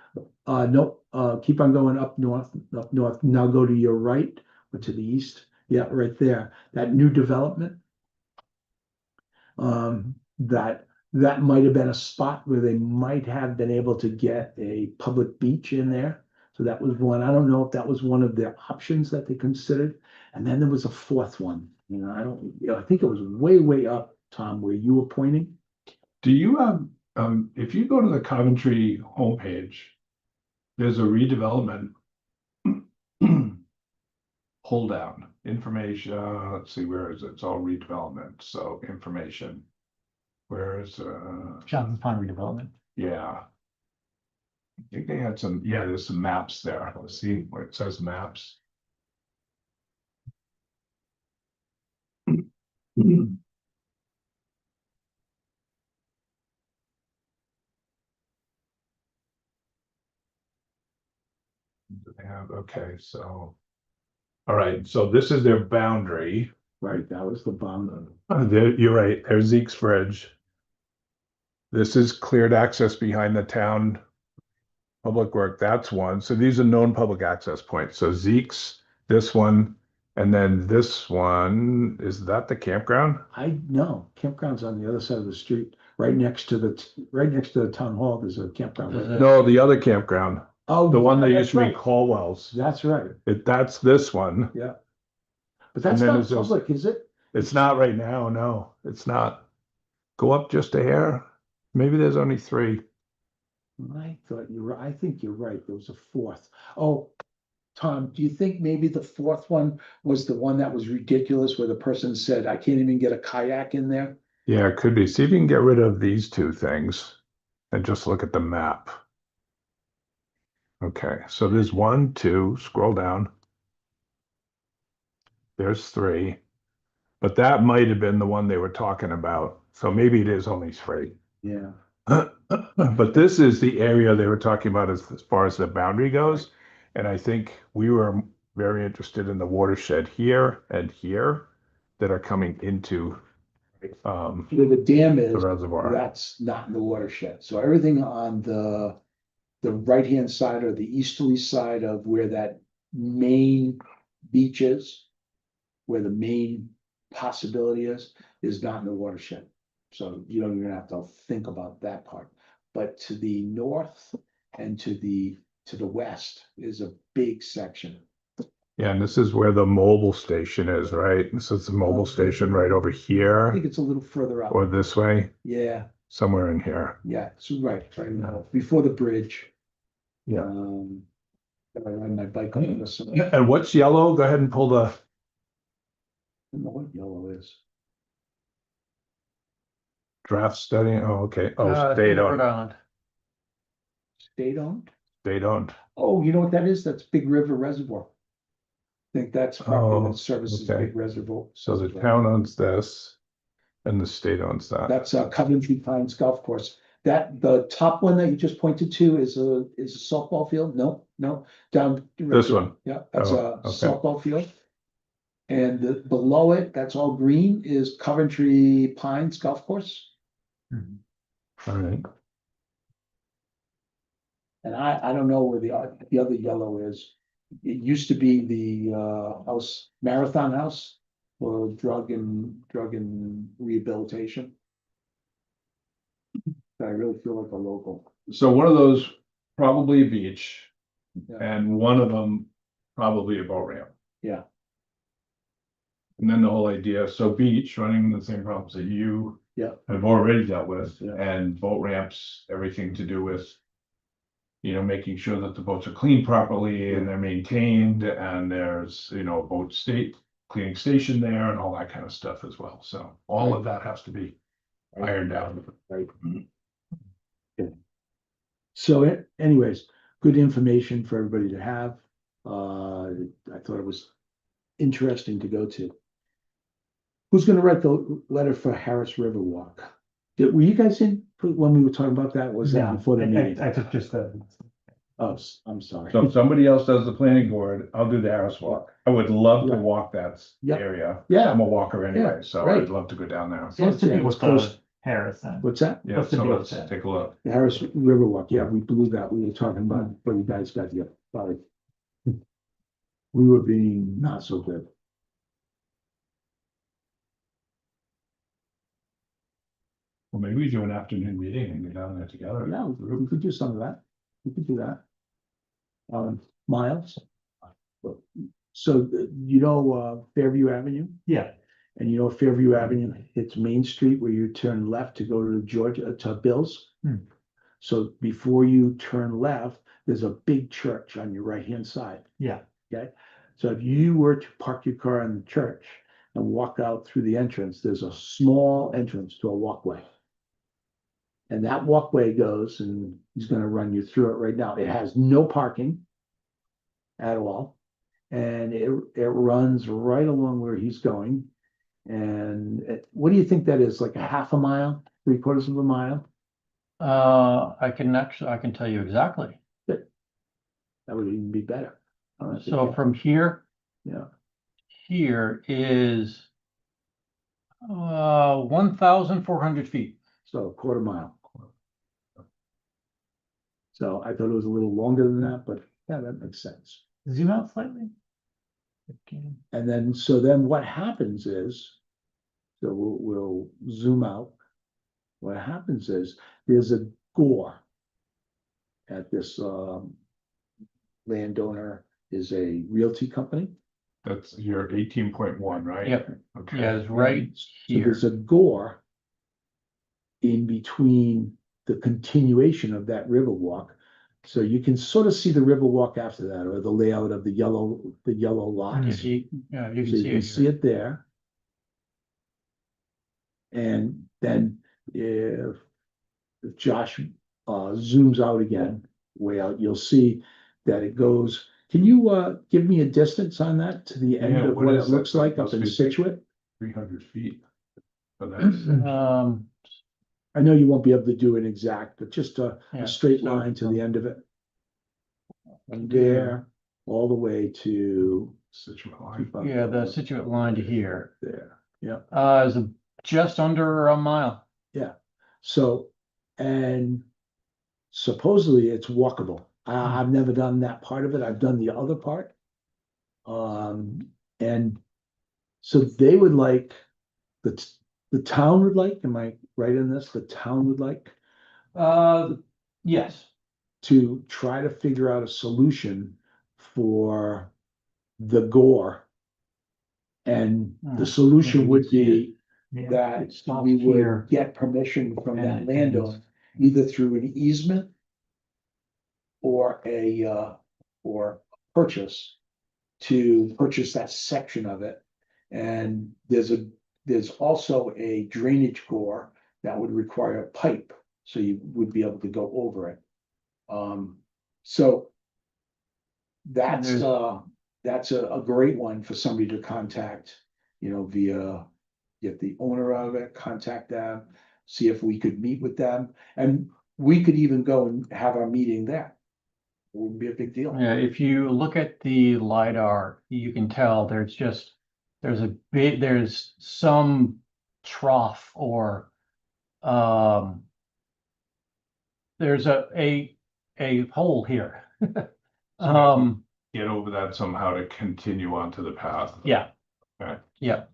No, keep on going up north. Now go to your right or to the east. Yeah, right there. That new development. That might have been a spot where they might have been able to get a public beach in there. So that was one. I don't know if that was one of their options that they considered. And then there was a fourth one. I think it was way up, Tom, where you were pointing. Do you have, if you go to the Coventry homepage, there's a redevelopment pull down information. Let's see, where is it? It's all redevelopment. So information. Where is Johnson's Pond redevelopment. yeah. I think they had some, yeah, there's some maps there. Let's see where it says maps. They have, okay, so. All right, so this is their boundary. Right, that was the boundary. You're right, there's Zeke's Bridge. This is cleared access behind the town. Public work, that's one. So these are known public access points. So Zeke's, this one, and then this one, is that the campground? I know campground's on the other side of the street, right next to the town hall. There's a campground. Is Right? it? No, the other campground, Oh, the one that yeah, used to be that's right. Caldwell's. That's right. That's this one. Yeah. But that's then not there's those- public, is it? It's not right now, no, it's not. Go up just a hair. Maybe there's only 3. I think you're right. There was a fourth. Oh, Tom, do you think maybe the fourth one was the one that was ridiculous where the person said, I can't even get a kayak in there? Yeah, it could be. See if you can get rid of these 2 things and just look at the map. Okay, so there's 1, 2, scroll down. There's 3. But that might have been the one they were talking about, so maybe it is only 3. Yeah, But this is the area they were talking about as far as the boundary goes. And I think we were very interested in the watershed here and here that are coming into where the dam the is, reservoir. that's not in the watershed. So everything on the right-hand side or the easterly side of where that main beach is, where the main possibility is not in the watershed. So you don't even have to think about that part. But to the north and to the west is a big section. Yeah, and this is where the mobile station is, right? This is the mobile station right over I think here it's a little further out. or this way, Yeah, somewhere in here. yeah, so right now, before the bridge. Yeah. I ride my bike on this. I And what's yellow? Go ahead and pull the, don't know what yellow is. draft study. Oh, okay. Oh, I they think Rhode don't, Island. State owned? they don't. Oh, you know what that is? That's Big River Reservoir. I think that's property Oh, that services okay. Big Reservoir. So the town owns this and the state owns that. That's Coventry Pines Golf Course. That, the top one that you just pointed to is a softball field? No, down. right This there. one? Yeah, that's Oh, a okay. softball field. And below it, that's all green, is Coventry Pines Golf Course. All right. And I don't know where the other yellow is. It used to be the house, Marathon House for drug and rehabilitation. I really feel like a local. So one of those probably a beach Yeah. and one of them probably a boat ramp. Yeah. And then the whole idea, so beach running into the same problems that you Yeah. have already dealt with, Yeah. and boat ramps, everything to do with, making sure that the boats are cleaned properly and they're maintained and there's, a boat cleaning station there and all that kind of stuff as well. So all of that has to be ironed out. Right. So anyways, good information for everybody to have. I thought it was interesting to go to. Who's gonna write the letter for Harris River Walk? Were you guys in when we were talking about that? Was that No, before the I meeting? took just the, Oh, I'm sorry. So if somebody else does the planning board, I'll do the Harris Walk. I would love to Yeah. walk that Yeah. area. Yeah. I'm a walker anyway, Yeah, so right. I'd love to go down there. so what's the Yeah, deal it's with close. Harrison? What's that? Yeah, What's the so deal let's with that? take a look. The Harris River Walk, yeah, we blew that, we were talking about, what you guys got here, sorry. We were being not so good. Well, maybe we do an afternoon meeting and go down there together. Yeah, we could do some of that, we could do that. Miles? So, Fairview Avenue, Yeah, and Fairview Avenue hits Main Street where you turn left to go to Georgia, to Bill's. Hmm. So before you turn left, there's a big church on your right-hand side. yeah, Okay, so if you were to park your car in the church and walk out through the entrance, there's a small entrance to a walkway. And that walkway goes, and he's gonna run you through it right now. It has no parking at all. And it runs right along where he's going. And what do you think that is? Like a half a mile, 3/4 of a mile? I can tell you exactly. That would even be better. So from here, Yeah, here is 1,400 feet. so 1/4 mile. So I thought it was a little longer than that, but yeah, that makes sense. zoom out slightly. And then what happens is, so we'll zoom out. What happens is, there's a gore at this, landowner is a realty company. That's your 18.1, right? Yep, Okay. yeah, it's right So here. there's a gore in between the continuation of that river walk. So you can sort of see the river walk after that, or the layout of the yellow You lots. see, yeah, you So can you see can it see here. it there. And then if Josh zooms out again, way out, you'll see that it goes. Can you give me a distance on that to the end Yeah, of what what is it looks that? like up Must in be- Situate? 300 feet. But that's, I know you won't be able to do an exact, but just a Yeah, straight so line to the from- end of it. From there, all the way to. Situate line. yeah, the Situate line to here, There, yeah, is just under a mile. so, and supposedly it's walkable. I've never done that part of it, I've done the other part. And so they would like, the town would like, am I right in this? The town would like Yes, to try to figure out a solution for the gore. And the Hmm, solution maybe would you see be Yeah. that It stops we here, would get permission from and that it landowner, ends. either through an easement or or purchase, to purchase that section of it. And there's also a drainage core that would require a pipe, so you would be able to go over it. So that's, there's- that's a great one for somebody to contact, via, get the owner of it, contact them, see if we could meet with them, and we could even go and have our meeting there. Wouldn't be a big deal. Yeah, if you look at the LiDAR, you can tell there's some trough or, there's a hole here. Get over that somehow to continue onto the path. Yeah. Okay. Yeah.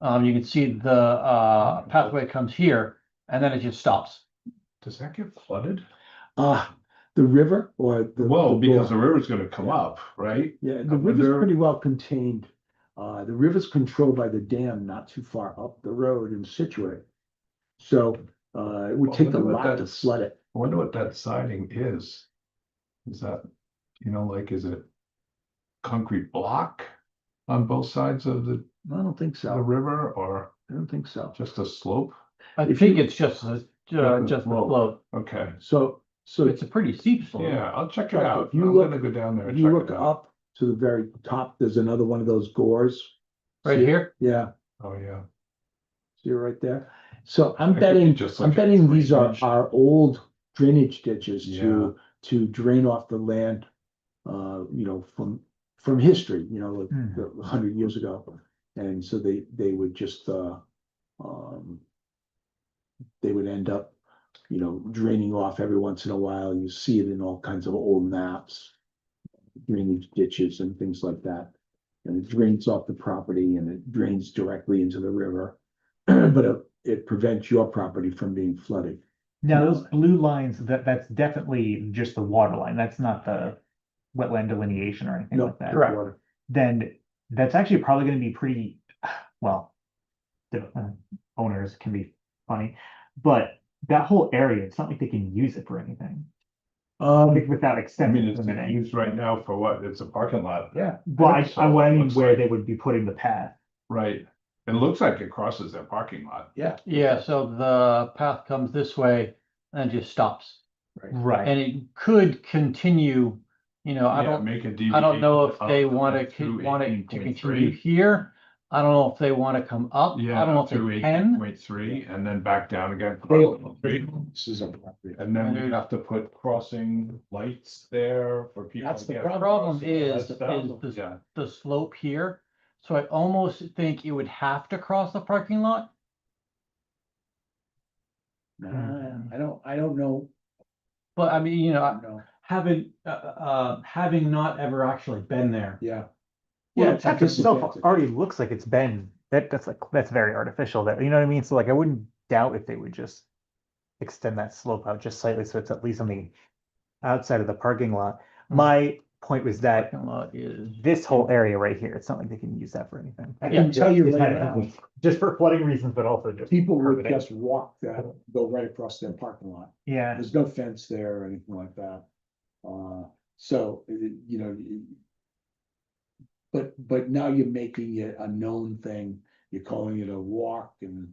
You can see the, pathway comes here and then it just stops. Does that get flooded? The river or the. Well, the because the bore? river's gonna come up, right? Yeah, I the river's wonder- pretty well contained. The river's controlled by the dam not too far up the road in Situate. So, it would Well, take a wonder what lot to that's- flood it. I wonder what that siding is. Is that, like, is it concrete block on both sides of the I don't think so. river, or I don't think so. just a slope? I If think you- it's just the the slope. float. Okay, So It's a pretty steep slope. yeah, I'll check it Right, out. if you I'm look- gonna go down there if and you check look it out. up to the very top, there's another one of those gores. Right See it? here? Yeah, Oh, yeah. see it right there. So I'm That could be betting, just I'm like a betting these are drainage. our old drainage ditches Yeah. to drain off the land. From history, like Mhm. 100 years ago. And so they would just, they would end up, draining off every once in a while. You see it in all kinds of old maps. Drainage ditches and things like that. And it drains off the property and it drains directly into the river. But it prevents your property from being flooded. Now, those blue lines, that's definitely just the water line. That's not the wetland delineation or anything No, like that. Correct. water. Then that's actually probably gonna be pretty, well, the owners can be funny, but that whole area, it's not like they can use it for anything. Without I extending mean, it it's to the used right now for what? It's a parking lot. Yeah. Well, I mean Looks where like- they would be putting the path. Right. It looks like it crosses their parking lot. Yeah. Yeah, so the path comes this way and just stops. Right. And it could continue, I Yeah, don't, make a I don't know if deviation they up want through it to 18.3. continue here. I don't know if they want to come up. I Yeah, don't know up if through they can. 18.3 and then back down again. This is a property. And then we have to put crossing lights there for people. That's to the get problem. Problem across and all is that stuff. the- Yeah, The slope here. So I almost think it would have to cross the parking lot. I don't know. But I mean, No, having not ever actually been there. yeah. Well, Yeah, the it's path itself disadvantage. already looks like it's been, that's very artificial there, you know what I mean? So like, I wouldn't doubt if they would just extend that slope out just slightly, so it's at least on the outside of the parking lot. My point was that Parking lot is. this whole area right here, it's not like they can use that for anything. I can tell you It's right not- now, Just for flooding reasons, but also just. people would permitting. just walk that, go right across their parking lot. Yeah, There's no fence there or anything like that. So, but now you're making it a known thing. You're calling it a walk and.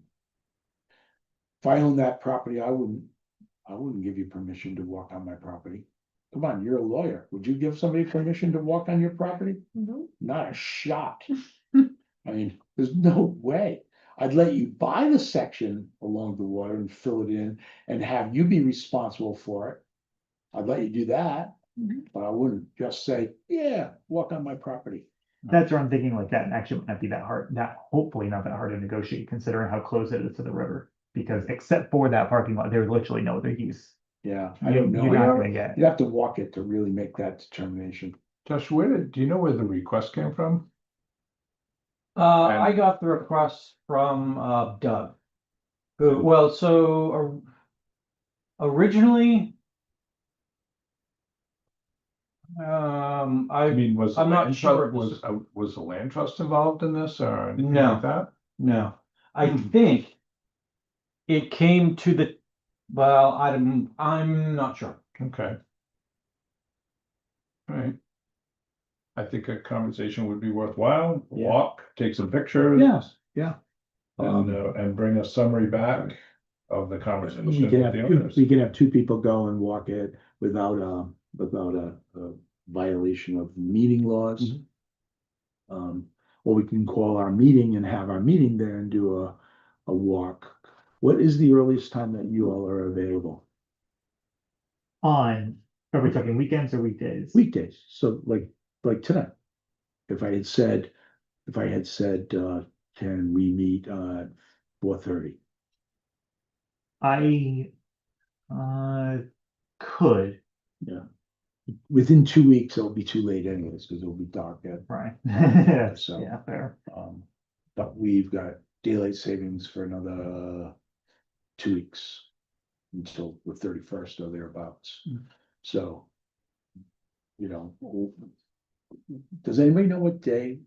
If I owned that property, I wouldn't give you permission to walk on my property. Come on, you're a lawyer. Would you give somebody permission to walk on your property? No. Not a shot. I mean, there's no way. I'd let you buy the section along the water and fill it in and have you be responsible for it. I'd let you do that, but I wouldn't just say, yeah, walk on my property. That's where I'm thinking like that actually might not be that hard, hopefully not that hard to negotiate considering how close it is to the river. Because except for that parking lot, there's literally no other use. Yeah, I don't know. You're not gonna get. You'd have to walk it to really make that determination. Josh, do you know where the request came from? I got the request from, Doug. Well, so originally. I mean, I'm not sure. Was the land trust involved in this or anything No. like that? No, I think it came to well, I'm not sure. Okay. All right. I think a conversation would be worthwhile. Yeah. Walk, take some pictures. Yes, yeah. And bring a summary back of the conversation We with can the have, owners. we can have two people go and walk it without a violation of meeting laws. Or we can call our meeting and have our meeting there and do a walk. What is the earliest time that you all are available? Are we talking weekends or weekdays? Weekdays, so like tonight. If I had said, can we meet 4:30? I could, Within 2 weeks, it'll be too late anyways, because it'll be dark yet. right. So- Yeah, fair. But we've got daylight savings for another 2 weeks. Until the 31st or thereabouts. So. Does anybody know what day,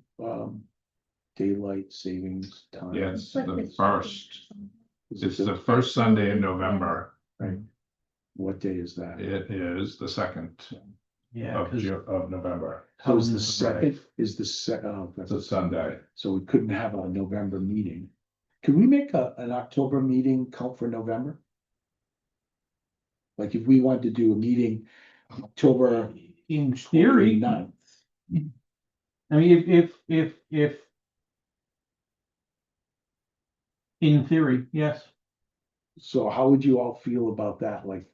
daylight savings time? Yes, the first. It's the first Sunday in November. Right. What day is that? It is the second Yeah, of November. So is the Comes- second, oh, It's a Sunday. So we couldn't have a November meeting. Could we make an October meeting count for November? Like if we wanted to do a meeting October in theory, 9th. I mean, if. In theory, yes. So how would you all feel about that? Like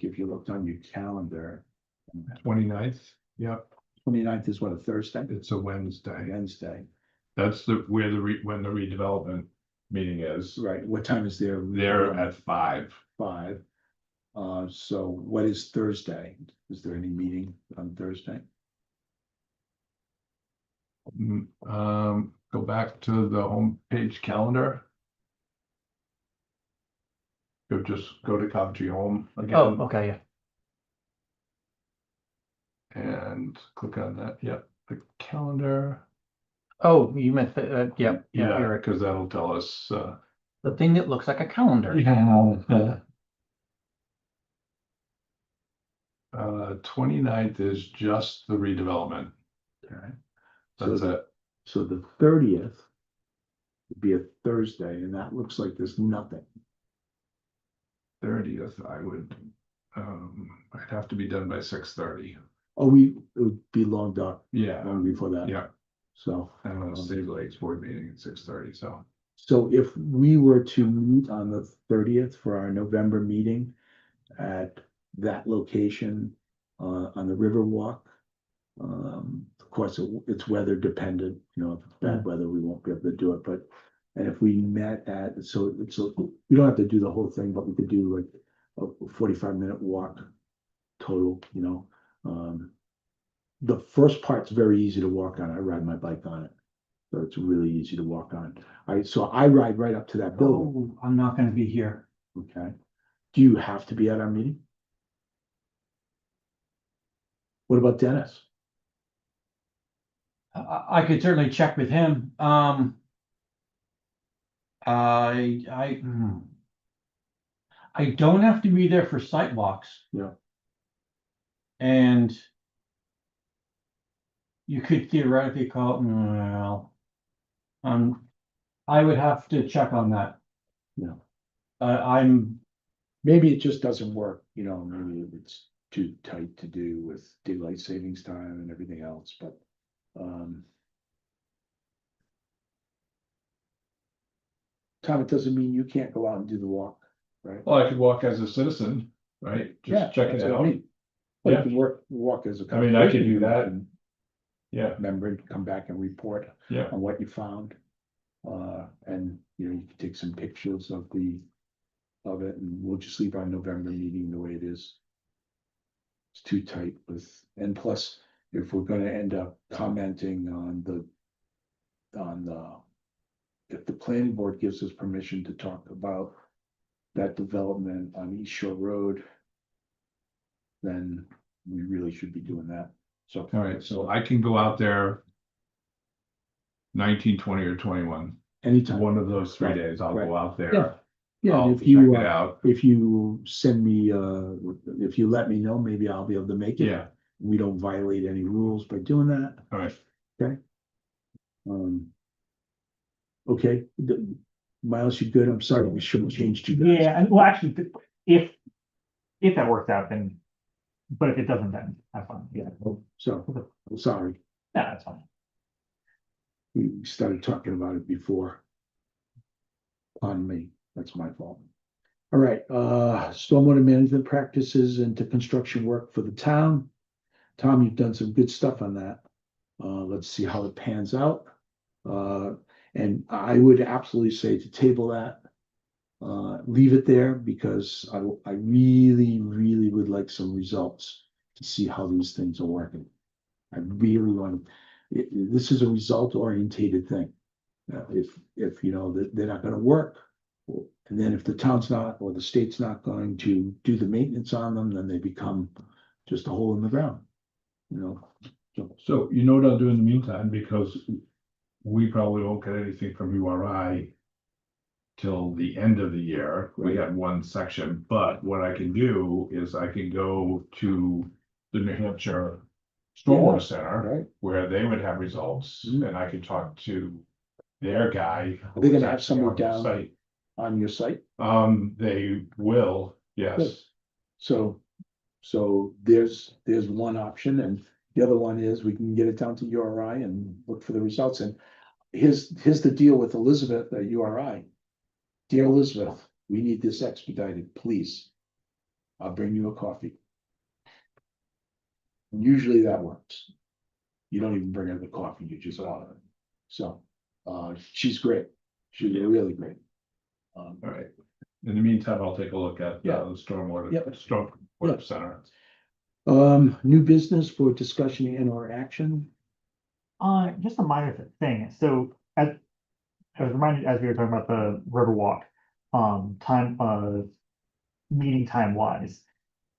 if you looked on your calendar, 29th. Yep, 29th is what, a Thursday? it's a Wednesday. Wednesday, That's when the redevelopment meeting is. right? What time is there? They're at 5. 5. So what is Thursday? Is there any meeting on Thursday? Go back to the homepage calendar. Just go to Coventry Home Oh, again okay, yeah. and click on that. Yep, the calendar. Oh, you meant the, yeah, Yeah, you're right. because that'll tell us, The thing that looks like a calendar. 29th is just the redevelopment. Okay. That's So it. So the 30th would be a Thursday, and that looks like there's nothing. 30th, I'd have to be done by 6:30. Oh, it would be long dark, Yeah, long before that. yeah, So, and on the State Lakes board meeting at 6:30, so. so if we were to meet on the 30th for our November meeting at that location, on the Riverwalk. Of course, it's weather dependent, if it's bad weather, we won't be able to do it, but. And if we met so we don't have to do the whole thing, but we could do like a 45-minute walk total, The first part's very easy to walk on. I ride my bike on it. So it's really easy to walk on. So I ride right up to that building. Oh, I'm not gonna be here. Okay. Do you have to be at our meeting? What about Dennis? I could certainly check with him. I don't have to be there for sidewalks. Yeah. And you could theoretically call, well, I would have to check on that. Yeah. I'm, Maybe it just doesn't work, maybe it's too tight to do with daylight savings time and everything else, but. Tom, it doesn't mean you can't go out and do the walk, right? Well, I could walk as a citizen, right? Yeah, Just check it that's what I out. mean. But Yeah. you can walk as a. I mean, I could do conservation that. and Yeah, Member, and come back and report yeah. on what you found. And, you know, you can take some pictures of it, and we'll just leave our November meeting the way it is. It's too tight and plus, if we're gonna end up commenting on if the planning board gives us permission to talk about that development on East Shore Road, then we really should be doing that. So. All right, so I can go out there 19, 20, or 21. Anytime. One of those 3 Right, days, I'll right. go out Yeah. there. Yeah, I'll and check it out. if you send me, if you let me know, maybe I'll be able to make it. Yeah, We don't violate any rules by doing that. all right. Okay, Miles, you good? I'm sorry, we shouldn't change too much. Yeah, and well, actually, if that works out, then, but if it doesn't, then have fun, yeah. So, I'm sorry, No, that's fine. we started talking about it before. On me, that's my fault. All right, stormwater management practices into construction work for the town. Tom, you've done some good stuff on that. Let's see how it pans out. And I would absolutely say to table that. Leave it there because I really, really would like some results to see how these things are working. I really want, this is a result orientated thing. If you know that they're not gonna work, and then if the town's not, or the state's not going to do the maintenance on them, then they become just a hole in the ground. You know, So you know what I'll do in the meantime, because we probably won't get anything from URI till the end of the year. We Right. got one section, but what I can do is I can go to the New Hampshire Stormwater Center, right? where they would have results, Mhm. and I could talk to their guy. Are they who is gonna have actually somebody on the down? site. On your site. They will, Good. yes. So there's one option, and the other one is we can get it down to URI and look for the results. And here's the deal with Elizabeth at URI. Dear Elizabeth, we need this expedited, please. I'll bring you a coffee. Usually that works. You don't even bring her the coffee, you just order it. So, she's great. She's really great. All right. In the meantime, I'll take a look at Yeah. the stormwater, Yep. stormwater center. New business for discussion and or action. Just a minor thing, so as I was reminded, as we were talking about the Riverwalk, meeting time wise,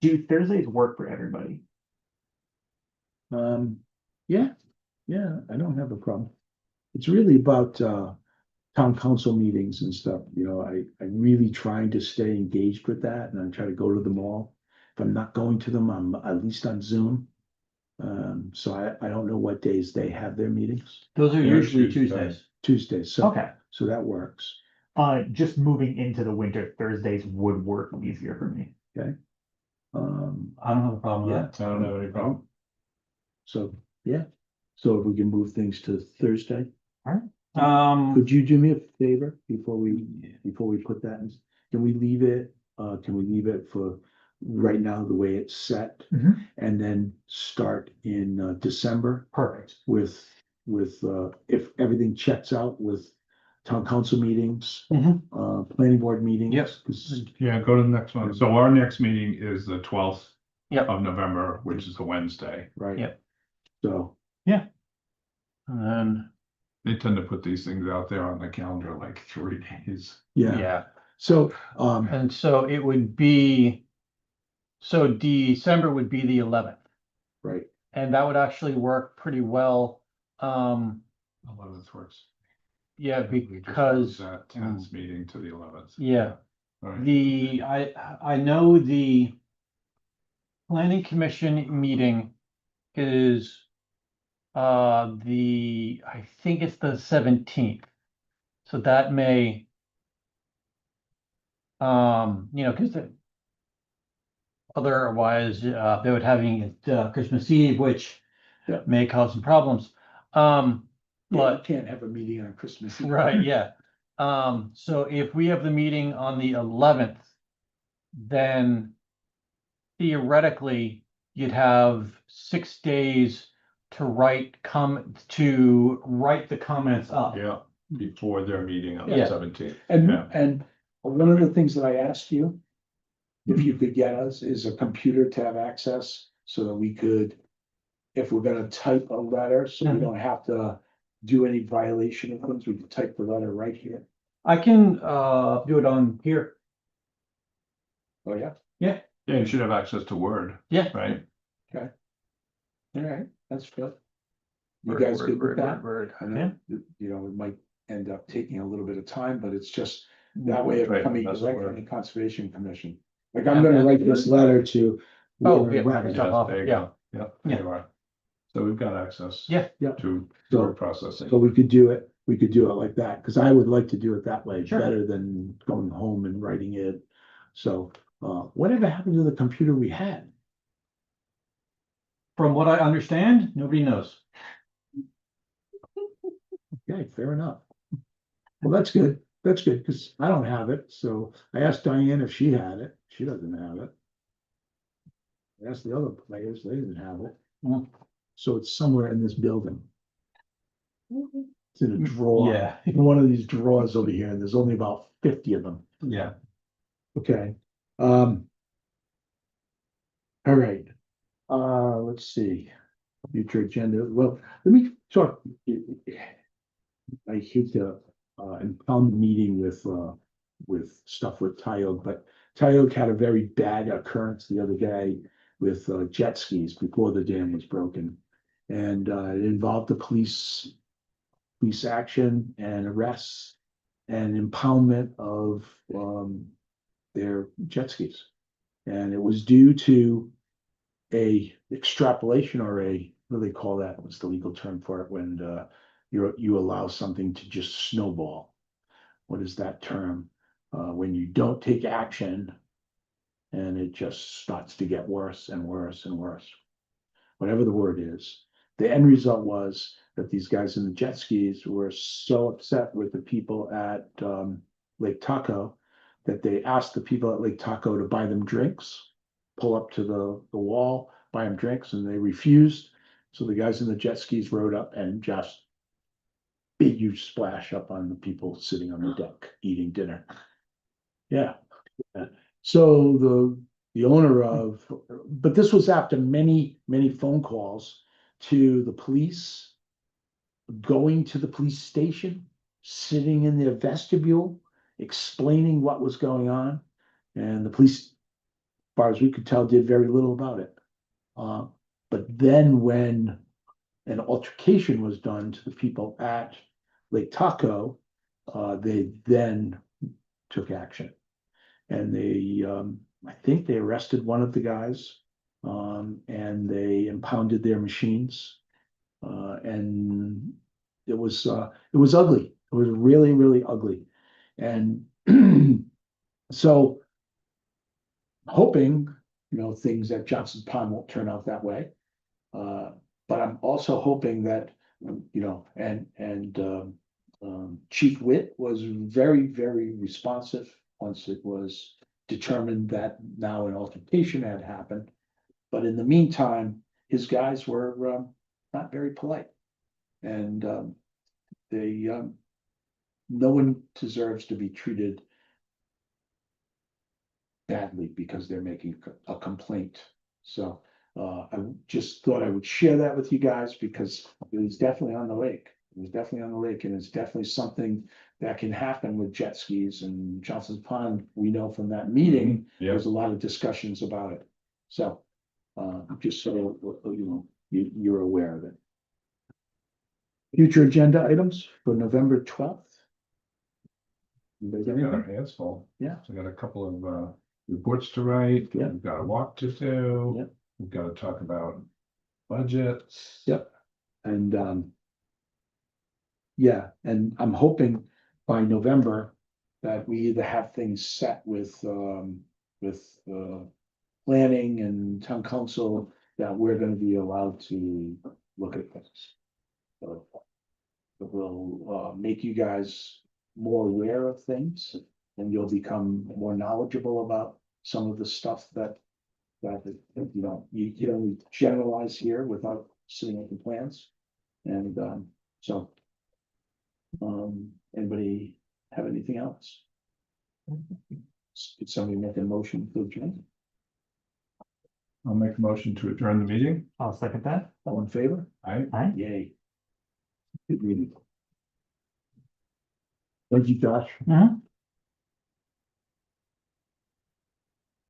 do Thursdays work for everybody? Yeah, I don't have a problem. It's really about, town council meetings and stuff, you know, I'm really trying to stay engaged with that and I try to go to them all. If I'm not going to them, I'm at least on Zoom. So I don't know what days they have their meetings, Those are They're usually Tuesday. Tuesdays. Tuesdays, so, Okay, so that works. just moving into the winter, Thursdays would work easier for me. I don't have a problem with Yeah. that. I don't have any problem. So, yeah, so if we can move things to Thursday, could you do me a favor before we put that in? Can we leave it for right now, the way it's set? Mhm. And then start in December Perfect. with if everything checks out with town council meetings, Mhm. planning board meetings. Yes. 'Cause- Yeah, go to the next one. So our next meeting is the 12th Yep. of November, which is a Wednesday. Right. Yep. So, And then, They tend to put these things out there on the calendar like 3 days. yeah, yeah, so, and so it would be, so December would be the 11th. right, And that would actually work pretty well. 11th works. Yeah, We just because, moved that 10th meeting to the 11th. yeah, All right. I know the planning commission meeting is I think it's the 17th. So that may, because otherwise, they would having it Christmas Eve, which Yeah. may cause some problems. yeah, you But can't have a meeting on Christmas Eve. right, yeah. So if we have the meeting on the 11th, then theoretically, you'd have 6 days to write the comments up. Yeah, before their meeting on Yeah. the 17th. And, Yeah. and one of the things that I asked you, if you could get us, is a computer to have access so that we could, if we're gonna type a letter, so we Mhm. don't have to do any violation of things, we can type the letter right here. I can do it on here. Oh, yeah, Yeah, you should have access to Word, Yeah. right? all right, that's good. You Word, guys word, good with word, that? word, I word. know, you know, it might end up taking a little bit of time, but it's just that way of Right, coming that's direct where- from the Conservation Commission. Like, I'm gonna write this letter to. Oh, Warren yeah, Rabbit. Stop off, There you yeah. go. Yeah, there you are. So we've got access. Yeah. Yeah. To So- word processing. So we could do it like that, because I would like to do it that way, Sure. better than going home and writing it. So, whatever happened to the computer we had? From what I understand, nobody knows. Okay, fair enough. Well, that's good, because I don't have it, so I asked Diane if she had it, she doesn't have it. I asked the other players, they didn't have it. Mm. So it's somewhere in this building. It's in a drawer. Yeah. In one of these drawers over here, and there's only about 50 of them. Yeah. Okay, all right. Let's see, future agenda, well, let me talk. I hate to, impound the meeting with stuff with Tyoke, but Tyoke had a very bad occurrence the other day with, jet skis before the dam was broken. And, it involved the police action and arrests and impoundment of, their jet skis. And it was due to a extrapolation, or what do they call that? What's the legal term for it when you allow something to just snowball? What is that term? When you don't take action and it just starts to get worse and worse and worse. Whatever the word is. The end result was that these guys in the jet skis were so upset with the people at Lake Tahoe that they asked the people at Lake Tahoe to buy them drinks, pull up to the wall, buy them drinks, and they refused. So the guys in the jet skis rode up and just big huge splash up on the people sitting on the deck eating dinner. Yeah. So the owner of, but this was after many, many phone calls to the police, going to the police station, sitting in their vestibule, explaining what was going on. And the police, as far as we could tell, did very little about it. But then when an altercation was done to the people at Lake Tahoe, they then took action. And they, I think they arrested one of the guys, and they impounded their machines. And it was ugly. It was really, really ugly. And so hoping, things at Johnson Pond won't turn out that way. But I'm also hoping that, Chief Witt was very, very responsive once it was determined that now an altercation had happened. But in the meantime, his guys were not very polite. And they, no one deserves to be treated badly because they're making a complaint. So I just thought I would share that with you guys because it was definitely on the lake. It was definitely on the lake, and it's definitely something that can happen with jet skis. And Johnson's Pond, we know from that meeting, Yeah, there's a lot of discussions about it. So just so you're aware of it. Future agenda items for November 12th. Anybody got we've got our anything? hands full. Yeah. So we got a couple of reports to write. Yeah. We've got a walk to do. Yeah. We've got to talk about budgets. Yep. And yeah, and I'm hoping by November that we either have things set with planning and town council that we're gonna be allowed to look at things. So we'll make you guys more aware of things, and you'll become more knowledgeable about some of the stuff that you don't generalize here without sitting at the plans. And so. Anybody have anything else? Could somebody make a motion to adjourn? I'll make a motion to adjourn the meeting. I'll second that. All in favor? Aye. Yay. Good meeting. Thank you, Josh. Mhm.